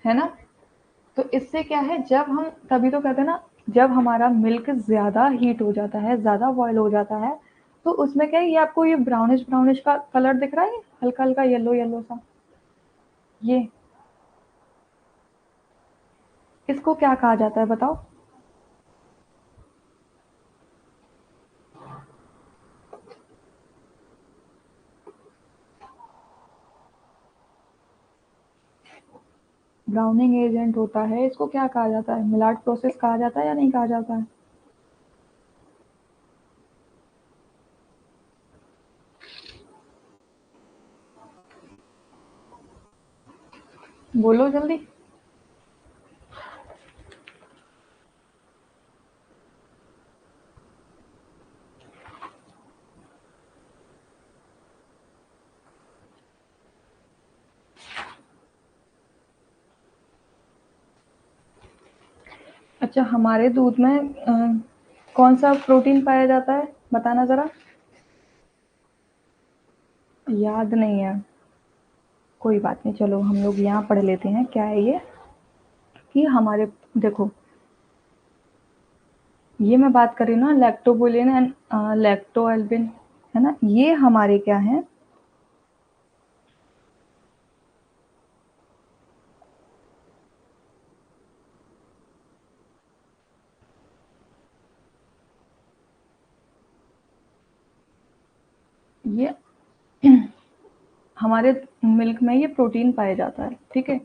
है ना। तो इससे क्या है, जब हम, तभी तो कहते हैं ना, जब हमारा मिल्क ज़्यादा हीट हो जाता है, ज़्यादा बॉयल हो जाता है, तो उसमें क्या है, ये आपको ये ब्राउनिश ब्राउनिश का कलर दिख रहा है, हल्का हल्का येलो येलो सा, ये इसको क्या कहा जाता है बताओ। ब्राउनिंग एजेंट होता है, इसको क्या कहा जाता है, मिलाट प्रोसेस कहा जाता है या नहीं कहा जाता है। बोलो जल्दी। अच्छा, हमारे दूध में कौन सा प्रोटीन पाया जाता है, बताना जरा। याद नहीं है, कोई बात नहीं, चलो हम लोग यहाँ पढ़ लेते हैं क्या है ये, कि हमारे, देखो ये मैं बात कर रही हूँ ना, लैक्टोबुलिन एंड लैक्टोएल्बिन, है ना, ये हमारे क्या है, ये हमारे मिल्क में ये प्रोटीन पाया जाता है, ठीक है।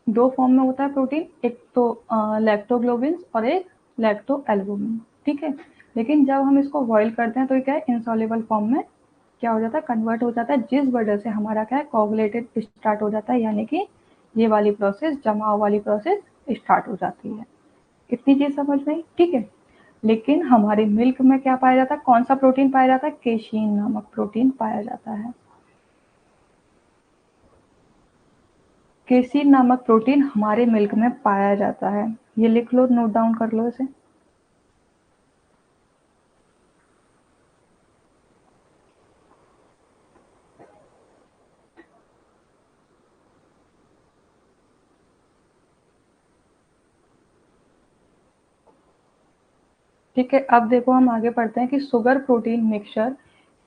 दो फॉर्म में होता है प्रोटीन, एक तो लैक्टोग्लोबिन और एक लैक्टोएल्बुमिन, ठीक है। लेकिन जब हम इसको बॉईल करते हैं तो ये क्या है, इनसॉल्युबल फॉर्म में क्या हो जाता है, कन्वर्ट हो जाता है, जिस वजह से हमारा क्या है, कोगुलेटेड स्टार्ट हो जाता है, यानी कि ये वाली प्रोसेस, जमाव वाली प्रोसेस स्टार्ट हो जाती है। इतनी चीज समझ में आई, ठीक है। लेकिन हमारे मिल्क में क्या पाया जाता है, कौन सा प्रोटीन पाया जाता है, केशिन नामक प्रोटीन पाया जाता है। केसीन नामक प्रोटीन हमारे मिल्क में पाया जाता है। ये लिख लो, नोट डाउन कर लो इसे। ठीक है, अब देखो हम आगे पढ़ते हैं कि sugar protein mixture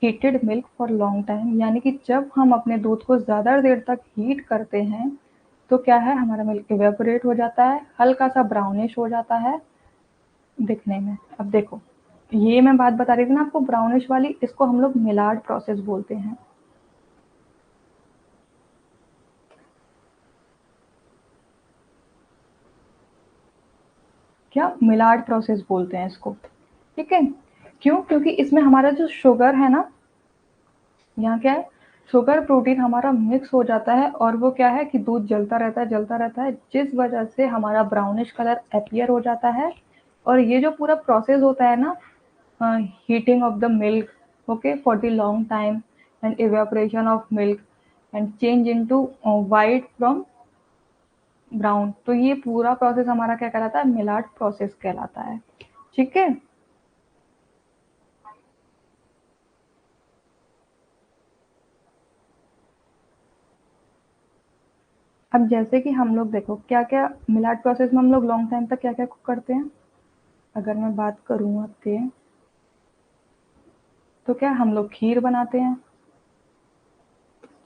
heated milk for long time, यानी कि जब हम अपने दूध को ज़्यादा देर तक हीट करते हैं तो क्या है, हमारा मिल्क इवेपोरेट हो जाता है, हल्का सा ब्राउनिश हो जाता है दिखने में। अब देखो, ये मैं बात बता रही थी ना आपको ब्राउनिश वाली, इसको हम लोग मिलार्ड प्रोसेस बोलते हैं। क्या, मिलार्ड प्रोसेस बोलते हैं इसको, ठीक है। क्यों, क्योंकि इसमें हमारा जो शुगर है ना, यहाँ क्या है, शुगर प्रोटीन हमारा मिक्स हो जाता है, और वो क्या है कि दूध जलता रहता है, जलता रहता है, जिस वजह से हमारा ब्राउनिश कलर अपीयर हो जाता है। और ये जो पूरा प्रोसेस होता है ना, heating of the milk, okay, for the long time, and evaporation of milk, and change into white from brown, तो ये पूरा प्रोसेस हमारा क्या कहलाता है, मिलार्ड प्रोसेस कहलाता है, ठीक है। अब जैसे कि हम लोग देखो क्या क्या मिलार्ड प्रोसेस में हम लोग लॉन्ग टाइम तक क्या क्या करते हैं, अगर मैं बात करूँ आपके, तो क्या हम लोग खीर बनाते हैं,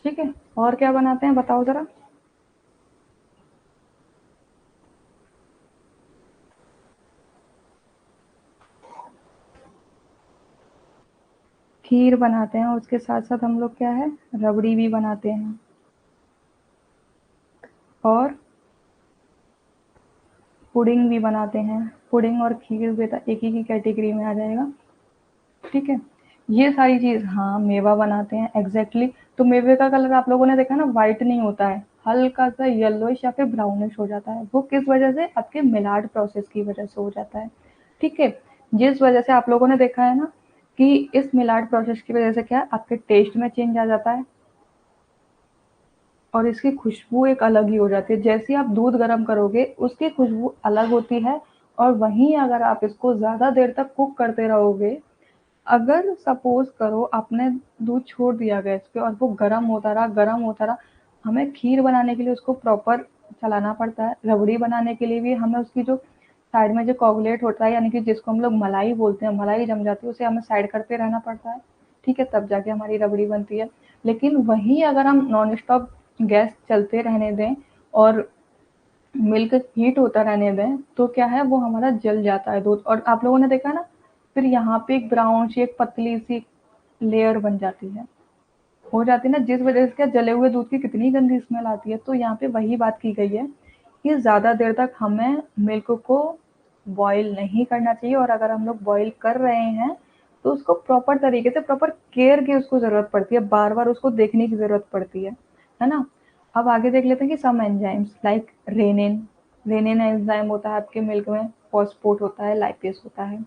ठीक है। और क्या बनाते हैं बताओ जरा। खीर बनाते हैं, उसके साथ साथ हम लोग क्या है, रबड़ी भी बनाते हैं, और पुडिंग भी बनाते हैं। पुडिंग और खीर भी एक ही की कैटेगरी में आ जाएगा, ठीक है। ये सारी चीज, हाँ मेवा बनाते हैं, एग्जैक्टली तो मेवे का कलर आप लोगों ने देखा ना, व्हाइट नहीं होता है, हल्का सा येलोइश या फिर ब्राउनिश हो जाता है। वो किस वजह से, आपके मिलाड प्रोसेस की वजह से हो जाता है, ठीक है। जिस वजह से आप लोगों ने देखा है ना कि इस मिलाड प्रोसेस की वजह से क्या है, आपके टेस्ट में चेंज आ जाता है और इसकी खुशबू एक अलग ही हो जाती है। जैसे आप दूध गर्म करोगे उसकी खुशबू अलग होती है, और वहीं अगर आप इसको ज़्यादा देर तक कुक करते रहोगे, अगर सपोज करो आपने दूध छोड़ दिया गैस पे और वो गर्म होता रहा गर्म होता रहा, हमें खीर बनाने के लिए उसको प्रॉपर चलाना पड़ता है, रबड़ी बनाने के लिए भी हमें उसकी जो साइड में जो कोगुलेट होता है, यानी कि जिसको हम लोग मलाई बोलते हैं, मलाई जम जाती है, उसे हमें साइड करते रहना पड़ता है, ठीक है, तब जाके हमारी रबड़ी बनती है। लेकिन वहीं अगर हम नॉन स्टॉप गैस चलते रहने दें और मिल्क हीट होता रहने दें, तो क्या है, वो हमारा जल जाता है दूध, और आप लोगों ने देखा ना, फिर यहाँ पे एक ब्राउन सी एक पतली सी लेयर बन जाती है, हो जाती है ना, जिस वजह से क्या, जले हुए दूध की कितनी गंदी स्मेल आती है। तो यहाँ पे वही बात की गई है कि ज़्यादा देर तक हमें मिल्क को बॉईल नहीं करना चाहिए, और अगर हम लोग बॉईल कर रहे हैं तो उसको प्रॉपर तरीके से, प्रॉपर केयर की उसको ज़रूरत पड़ती है, बार बार उसको देखने की ज़रूरत पड़ती है ना। अब आगे देख लेते हैं कि some enzymes like rennin, rennin enzyme होता है आपके मिल्क में, फॉस्फोट होता है, लाइपेस होता है,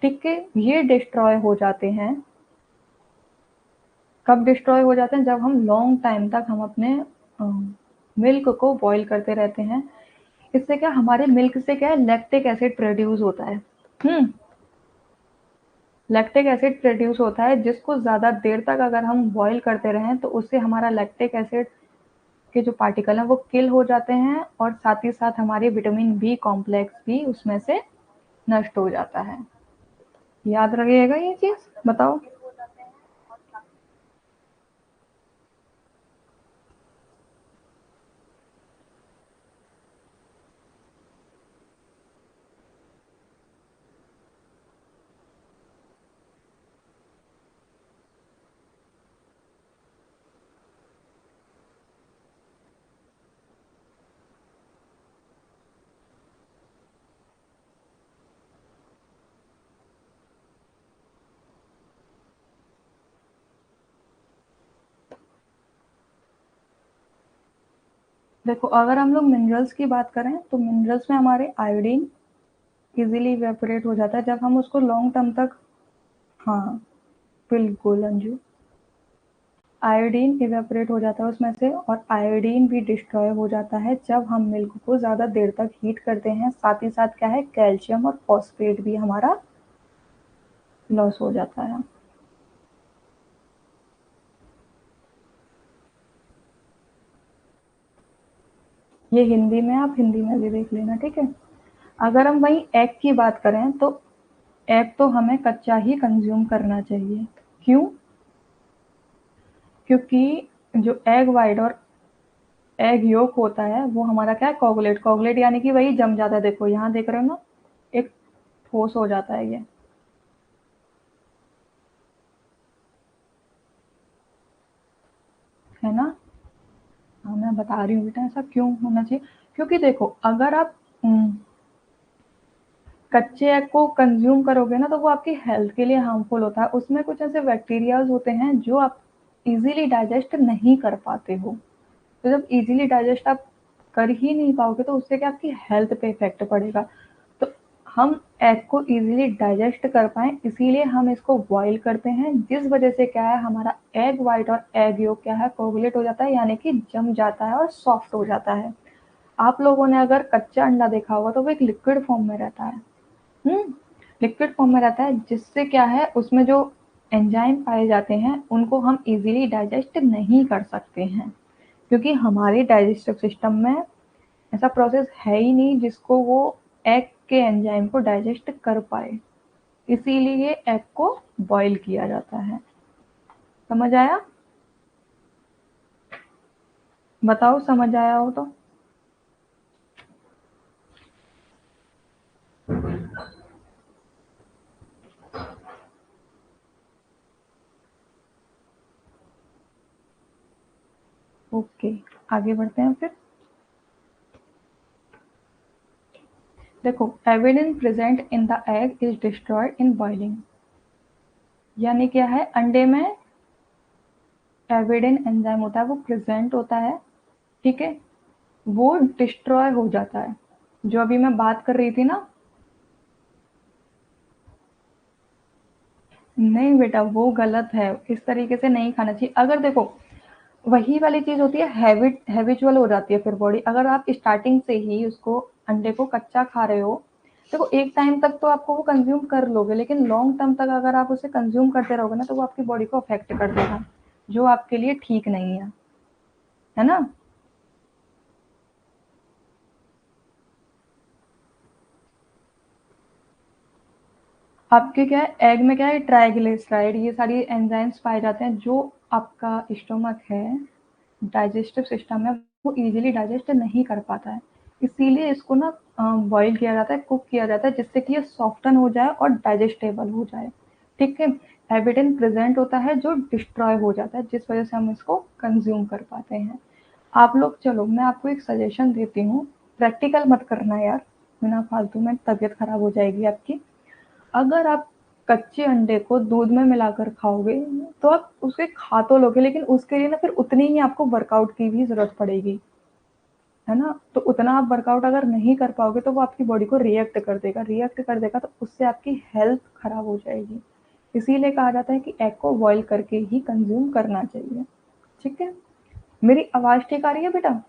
ठीक है। ये डिस्ट्रॉय हो जाते हैं, कब डिस्ट्रॉय हो जाते हैं, जब हम लॉन्ग टाइम तक हम अपने मिल्क को बॉईल करते रहते हैं। इससे क्या, हमारे मिल्क से क्या है, लैक्टिक एसिड प्रोड्यूस होता है। हम्म लैक्टिक एसिड प्रोड्यूस होता है, जिसको ज़्यादा देर तक अगर हम बॉईल करते रहें तो उससे हमारा लैक्टिक एसिड के जो पार्टिकल हैं वो किल हो जाते हैं, और साथ ही साथ हमारे विटामिन बी कॉम्प्लेक्स भी उसमें से नष्ट हो जाता है। याद रखिएगा ये चीज़, बताओ। देखो, अगर हम लोग मिनरल्स की बात करें तो मिनरल्स में हमारे आयोडीन इजीली इवेपोरेट हो जाता है जब हम उसको लॉन्ग टर्म तक, हाँ बिल्कुल अंजू, आयोडीन इवेपोरेट हो जाता है उसमें से, और आयोडीन भी डिस्ट्रॉय हो जाता है जब हम मिल्क को ज़्यादा देर तक हीट करते हैं। साथ ही साथ क्या है, कैल्शियम और फॉस्फेट भी हमारा लॉस हो जाता है। ये हिंदी में, आप हिंदी में भी देख लेना, ठीक है। अगर हम वहीं एग की बात करें तो एग तो हमें कच्चा ही कंज्यूम करना चाहिए। क्यों? क्योंकि जो एग वाइट और एग योक होता है वो हमारा क्या है, कोगुलेट, कोगुलेट यानी कि वही जम जाता है, देखो यहाँ देख रहे हो ना, एक ठोस हो जाता है ये, है ना। हाँ मैं बता रही हूँ बेटा, ऐसा क्यों होना चाहिए, क्योंकि देखो अगर आप कच्चे एग को कंज्यूम करोगे ना तो वो आपकी हेल्थ के लिए हार्मफुल होता है, उसमें कुछ ऐसे बैक्टीरियाज होते हैं जो आप इजीली डाइजेस्ट नहीं कर पाते हो। तो जब इजीली डाइजेस्ट आप कर ही नहीं पाओगे तो उससे क्या, आपकी हेल्थ पे इफेक्ट पड़ेगा। तो हम एग को इजीली डाइजेस्ट कर पाए इसीलिए हम इसको बॉईल करते हैं, जिस वजह से क्या है, हमारा एग वाइट और एग योक क्या है, कोगुलेट हो जाता है, यानी कि जम जाता है और सॉफ्ट हो जाता है। आप लोगों ने अगर कच्चा अंडा देखा होगा तो वो एक लिक्विड फॉर्म में रहता है। हम्म लिक्विड फॉर्म में रहता है, जिससे क्या है, उसमें जो एंजाइम पाए जाते हैं उनको हम इजीली डाइजेस्ट नहीं कर सकते हैं, क्योंकि हमारे डाइजेस्टिव सिस्टम में ऐसा प्रोसेस है ही नहीं जिसको वो एग के एंजाइम को डाइजेस्ट कर पाए, इसीलिए एग को बॉईल किया जाता है। समझ आया? बताओ, समझ आया हो तो। ओके, आगे बढ़ते हैं फिर। देखो, evidence present in the egg is destroyed in boiling. यानी क्या है, अंडे में एविडेन एंजाइम होता है, वो प्रेजेंट होता है, ठीक है, वो डिस्ट्रॉय हो जाता है। जो अभी मैं बात कर रही थी ना, नहीं बेटा वो गलत है, इस तरीके से नहीं खाना चाहिए। अगर देखो वही वाली चीज होती है, हैबिचुअल हो जाती है फिर बॉडी। अगर आप स्टार्टिंग से ही उसको अंडे को कच्चा खा रहे हो, देखो एक टाइम तक तो आपको वो कंज्यूम कर लोगे, लेकिन लॉन्ग टर्म तक अगर आप उसे कंज्यूम करते रहोगे ना, तो वो आपकी बॉडी को अफेक्ट कर देगा, जो आपके लिए ठीक नहीं है ना। आपके क्या है, एग में क्या है, ट्राइग्लिसराइड, ये सारी एंजाइम्स पाए जाते हैं, जो आपका स्टोमक है, डाइजेस्टिव सिस्टम है, वो इजीली डाइजेस्ट नहीं कर पाता है। इसीलिए इसको ना बॉईल किया जाता है, कुक किया जाता है, जिससे कि ये सॉफ्टन हो जाए और डाइजेस्टेबल हो जाए, ठीक है। एविडेंस प्रेजेंट होता है जो डिस्ट्रॉय हो जाता है, जिस वजह से हम इसको कंज्यूम कर पाते हैं। आप लोग, चलो मैं आपको एक सजेशन देती हूँ, प्रैक्टिकल मत करना यार, बिना फालतू में तबीयत खराब हो जाएगी आपकी। अगर आप कच्चे अंडे को दूध में मिलाकर खाओगे, तो आप उसे खा तो लोगे, लेकिन उसके लिए ना फिर उतनी ही आपको वर्कआउट की भी ज़रूरत पड़ेगी, है ना? तो उतना आप वर्कआउट अगर नहीं कर पाओगे, तो वो आपकी बॉडी को रिएक्ट कर देगा, तो उससे आपकी हेल्थ खराब हो जाएगी। इसीलिए कहा जाता है कि एग को बॉयल करके ही कंज़्यूम करना चाहिए, ठीक है? मेरी आवाज़ ठीक आ रही है बेटा?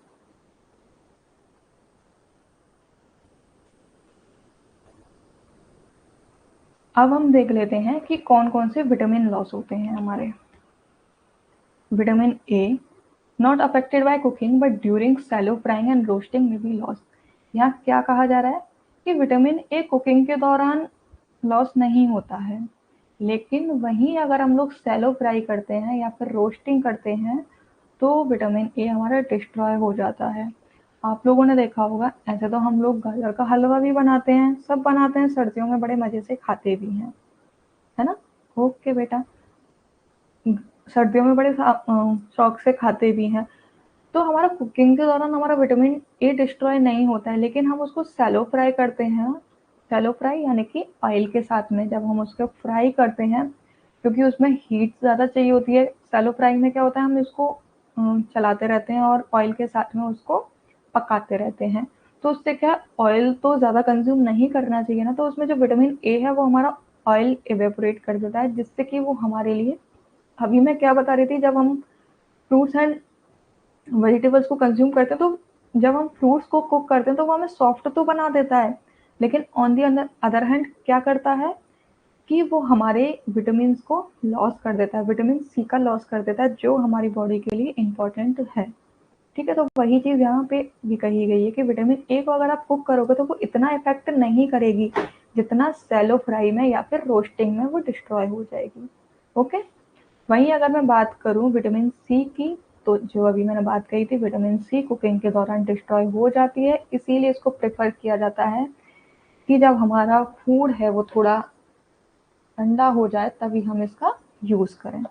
अब हम देख लेते हैं कि कौन-कौन से विटामिन लॉस होते हैं हमारे। Vitamin A not affected by cooking but during shallow frying and roasting में बी लॉस। यहाँ क्या कहा जा रहा है कि विटामिन ए कुकिंग के दौरान लॉस नहीं होता है, लेकिन वहीं अगर हम लोग शैलो फ्राई करते हैं या फिर रोस्टिंग करते हैं, तो विटामिन ए हमारा डिस्ट्रॉय हो जाता है। आप लोगों ने देखा होगा, ऐसे तो हम लोग गाजर का हलवा भी बनाते हैं, सब बनाते हैं, सर्दियों में बड़े मजे से खाते भी हैं, है ना? ओके बेटा, सर्दियों में बड़े शौक से खाते भी हैं। तो हमारा कुकिंग के दौरान हमारा विटामिन ए डिस्ट्रॉय नहीं होता है, लेकिन हम उसको शैलो फ्राई करते हैं। शैलो फ्राई यानी कि ऑयल के साथ में जब हम उसको फ्राई करते हैं, क्योंकि उसमें हीट ज़्यादा चाहिए होती है। शैलो फ्राई में क्या होता है, हम इसको चलाते रहते हैं और ऑयल के साथ में उसको पकाते रहते हैं। तो उससे क्या, ऑयल तो ज़्यादा कंज्यूम नहीं करना चाहिए ना, तो उसमें जो विटामिन ए है वो हमारा ऑयल इवेपोरेट कर देता है, जिससे कि वो हमारे लिए, अभी मैं क्या बता रही थी, जब हम फ्रूट्स एंड वेजिटेबल्स को कंज्यूम करते हैं, तो जब हम फ्रूट्स को कुक करते हैं, तो वो हमें सॉफ्ट तो बना देता है, लेकिन ऑन दी अदर हैंड क्या करता है कि वो हमारे विटामिन को लॉस कर देता है, विटामिन सी का लॉस कर देता है, जो हमारी बॉडी के लिए इम्पोर्टेंट है, ठीक है। तो वही चीज़ यहाँ पे भी कही गई है कि विटामिन ए को अगर आप कुक करोगे, तो वो इतना इफेक्ट नहीं करेगी, जितना सैलो फ्राई में या फिर रोस्टिंग में वो डिस्ट्रॉय हो जाएगी। ओके। वहीं अगर मैं बात करूँ विटामिन सी की, तो जो अभी मैंने बात कही थी, विटामिन सी कुकिंग के दौरान डिस्ट्रॉय हो जाती है, इसीलिए इसको प्रेफर किया जाता है कि जब हमारा फूड है वो थोड़ा ठंडा हो जाए, तभी हम इसका यूज़ करें,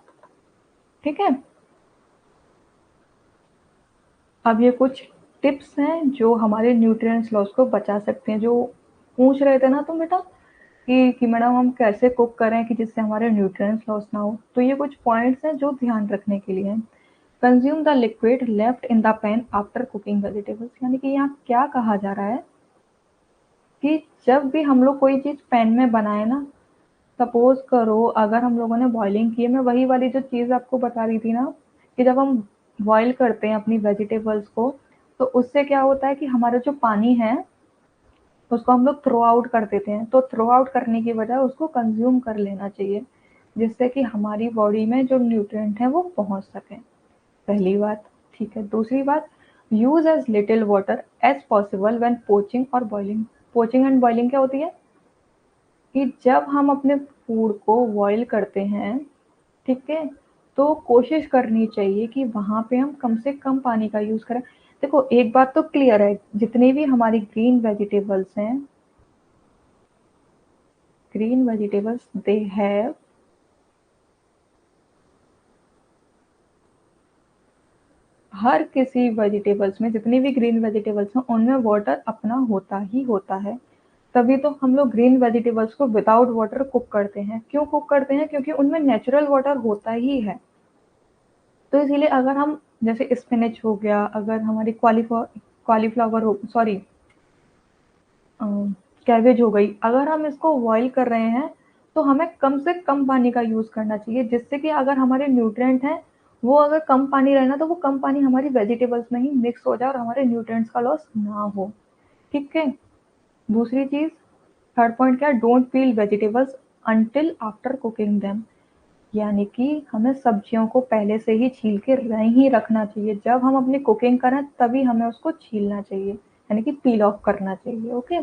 ठीक है। अब ये कुछ टिप्स हैं जो हमारे न्यूट्रिएंट्स लॉस को बचा सकते हैं। जो पूछ रहे थे ना तुम बेटा कि मैडम हम कैसे कुक करें कि जिससे हमारे न्यूट्रिएंट्स लॉस ना हो, तो ये कुछ पॉइंट्स हैं जो ध्यान रखने के लिए हैं। Consume the liquid left in the pan after cooking vegetables. यानी कि यहाँ क्या कहा जा रहा है कि जब भी हम लोग कोई चीज़ पैन में बनाए ना, सपोज करो अगर हम लोगों ने बॉइलिंग की है, मैं वही वाली जो चीज़ आपको बता रही थी ना, कि जब हम बॉईल करते हैं अपनी वेजिटेबल्स को, तो उससे क्या होता है कि हमारा जो पानी है उसको हम लोग थ्रो आउट कर देते हैं। तो थ्रो आउट करने की बजाय उसको कंज्यूम कर लेना चाहिए, जिससे कि हमारी बॉडी में जो न्यूट्रिएंट हैं वो पहुंच सकें। पहली बात, ठीक है। दूसरी बात, use as little water as possible when poaching और बॉइलिंग। पोचिंग एंड बॉइलिंग क्या होती है कि जब हम अपने फूड को बॉईल करते हैं, ठीक है, तो कोशिश करनी चाहिए कि वहाँ पे हम कम से कम पानी का यूज़ करें। देखो एक बात तो क्लियर है, जितनी भी हमारी green vegetables they have her किसी वेजिटेबल्स में, जितनी भी ग्रीन वेजिटेबल्स हैं उनमें वाटर अपना होता ही होता है। तभी तो हम लोग ग्रीन वेजिटेबल्स को विदाउट वाटर कुक करते हैं। क्यों कुक करते हैं? क्योंकि उनमें नेचुरल वाटर होता ही है। तो इसीलिए अगर हम, जैसे स्पिनच हो गया, अगर हमारी कॉलीफ्लावर हो, सॉरी कैबेज हो गई, अगर हम इसको बॉईल कर रहे हैं तो हमें कम से कम पानी का यूज़ करना चाहिए, जिससे कि अगर हमारे न्यूट्रिएंट हैं वो अगर कम पानी रहे ना, तो वो कम पानी हमारी वेजिटेबल्स में ही मिक्स हो जाए और हमारे न्यूट्रिएंट्स का लॉस ना हो। ठीक है। दूसरी चीज़, थर्ड पॉइंट क्या है? Don't peel vegetables until after cooking them. यानी कि हमें सब्जियों को पहले से ही छील के नहीं रखना चाहिए। जब हम अपनी कुकिंग करें तभी हमें उसको छीलना चाहिए, यानी कि पील ऑफ करना चाहिए। Okay.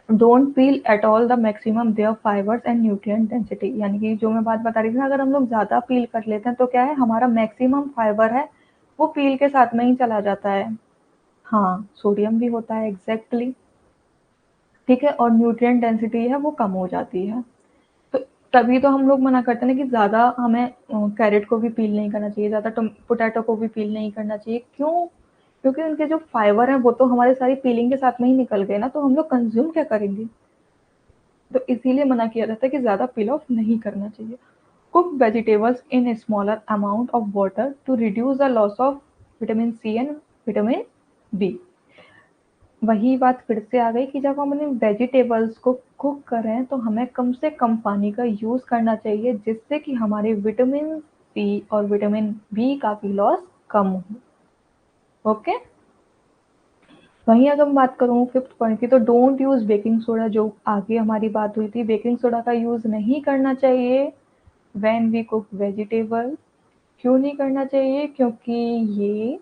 Don't peel at all the maximum there fibres and nutrient density. यानी कि जो मैं बात बता रही थी ना, अगर हम लोग ज़्यादा पील कर लेते हैं तो क्या है, हमारा मैक्सिमम फाइबर है वो पील के साथ में ही चला जाता है। हाँ, सोडियम भी होता है, एग्जैक्टली। ठीक है। और न्यूट्रिएंट डेंसिटी है वो कम हो जाती है। तो तभी तो हम लोग मना करते हैं ना कि ज़्यादा हमें कैरेट को भी पील नहीं करना चाहिए, ज़्यादा पोटैटो को भी पील नहीं करना चाहिए। क्यों? क्योंकि उनके जो फाइबर हैं वो तो हमारे सारी पीलिंग के साथ में ही निकल गए ना, तो हम लोग कंज्यूम क्या करेंगे? तो इसीलिए मना किया जाता है कि ज़्यादा पील ऑफ नहीं करना चाहिए। Cook vegetables in smaller amount of water to reduce the loss of vitamin C and vitamin B. वही बात फिर से आ गई कि जब हम अपने वेजिटेबल्स को कुक करें तो हमें कम से कम पानी का यूज़ करना चाहिए, जिससे कि हमारे विटामिन सी और विटामिन बी का भी लॉस कम हो। ओके। वहीं अगर मैं बात करूँ फिफ्थ पॉइंट की, तो डोंट यूज़ बेकिंग सोडा। जो आगे हमारी बात हुई थी, बेकिंग सोडा का यूज़ नहीं करना चाहिए व्हेन वी कुक वेजिटेबल। क्यों नहीं करना चाहिए? क्योंकि ये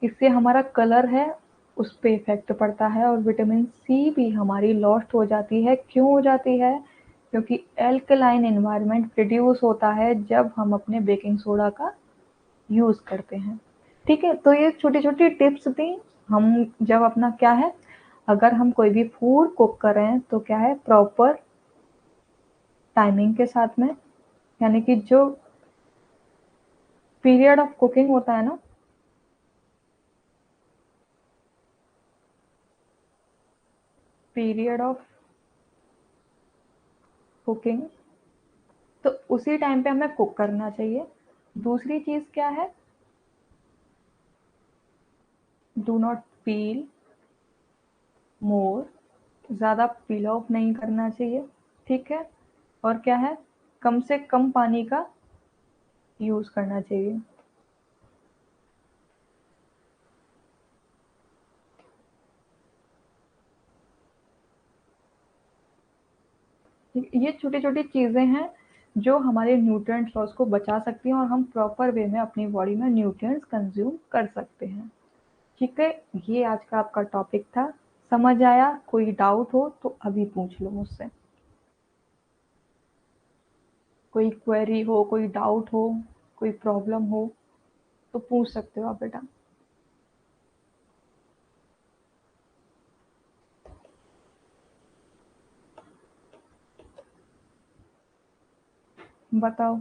इससे हमारा कलर है उस पे इफ़ेक्ट पड़ता है और विटामिन सी भी हमारी लॉस्ट हो जाती है। क्यों हो जाती है? क्योंकि एल्कलाइन एनवायरनमेंट प्रोड्यूस होता है जब हम अपने बेकिंग सोडा का यूज़ करते हैं। ठीक है। तो ये छोटी-छोटी टिप्स थी। हम जब अपना क्या है, अगर हम कोई भी फूड कुक कर रहे हैं तो क्या है, प्रॉपर टाइमिंग के साथ में, यानी कि जो पीरियड ऑफ कुकिंग होता है ना, पीरियड ऑफ कुकिंग, तो उसी टाइम पे हमें कुक करना चाहिए। दूसरी चीज़ क्या है, डू नॉट पील मोर, ज़्यादा पील ऑफ नहीं करना चाहिए। ठीक है। और क्या है, कम से कम पानी का यूज़ करना चाहिए। ये छोटी-छोटी चीज़ें हैं जो हमारे न्यूट्रिएंट लॉस को बचा सकती हैं और हम प्रॉपर वे में अपनी बॉडी में न्यूट्रिएंट्स कंज्यूम कर सकते हैं। ठीक है। ये आज का आपका टॉपिक था। समझ आया? कोई डाउट हो तो अभी पूछ लो मुझसे। कोई क्वेरी हो, कोई डाउट हो, कोई प्रॉब्लम हो तो पूछ सकते हो आप बेटा। बताओ।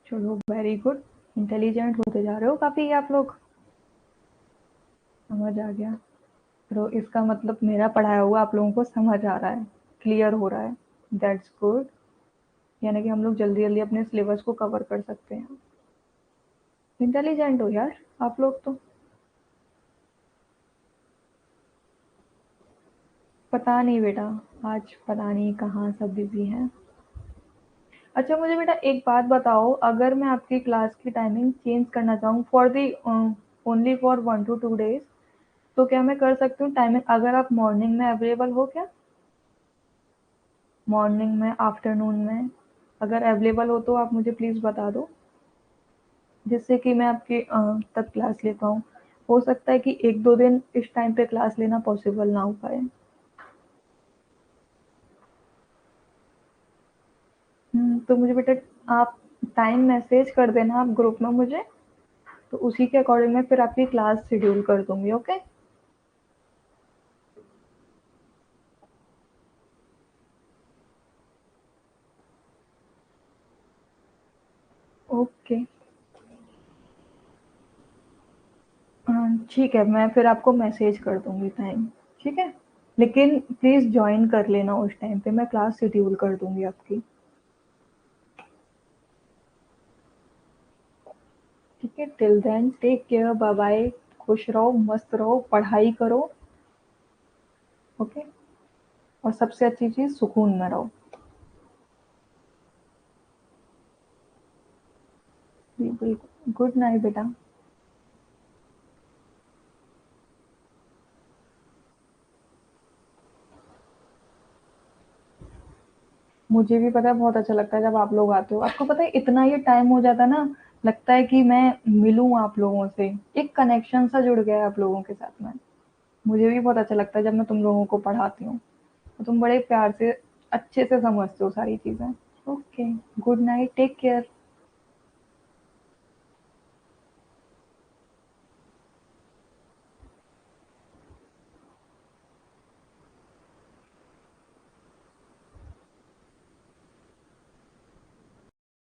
चलो, वेरी गुड। इंटेलिजेंट होते जा रहे हो काफ़ी आप लोग। समझ आ गया। तो इसका मतलब मेरा पढ़ाया हुआ आप लोगों को समझ आ रहा है, क्लियर हो रहा है। That's good. यानी कि हम लोग जल्दी-जल्दी अपने सिलेबस को कवर कर सकते हैं। इंटेलिजेंट हो यार आप लोग तो। पता नहीं बेटा, आज पता नहीं कहाँ सब बिज़ी हैं। अच्छा मुझे बेटा एक बात बताओ, अगर मैं आपकी क्लास की टाइमिंग चेंज करना चाहूँ for the only for 1 to 2 days, तो क्या मैं कर सकती हूँ टाइमिंग? अगर आप मॉर्निंग में अवेलेबल हो क्या? मॉर्निंग में, आफ्टरनून में, अगर अवेलेबल हो तो आप मुझे प्लीज़ बता दो, जिससे कि मैं आपकी तब क्लास ले पाऊँ। हो सकता है कि 1-2 दिन इस टाइम पे क्लास लेना पॉसिबल ना हो पाए। तो मुझे बेटा आप टाइम मैसेज कर देना आप ग्रुप में मुझे, तो उसी के अकॉर्डिंग मैं फिर आपकी क्लास शेड्यूल कर दूँगी। ओके? ओके। ठीक है, मैं फिर आपको मैसेज कर दूँगी टाइम, ठीक है? लेकिन प्लीज़ जॉइन कर लेना उस टाइम पे, मैं क्लास शेड्यूल कर दूँगी आपकी, ठीक है? Till then take care, bye bye, खुश रहो, मस्त रहो, पढ़ाई करो, ओके? और सबसे अच्छी चीज़ सुकून में रहो। जी, बिल्कुल। गुड नाइट बेटा। मुझे भी पता है बहुत अच्छा लगता है जब आप लोग आते हो। आपको पता है इतना ये टाइम हो जाता है ना, लगता है कि मैं मिलूँ आप लोगों से। एक कनेक्शन सा जुड़ गया है आप लोगों के साथ में। मुझे भी बहुत अच्छा लगता है जब मैं तुम लोगों को पढ़ाती हूँ। तो तुम बड़े प्यार से, अच्छे से समझते हो सारी चीज़ें। Okay, good night, take care.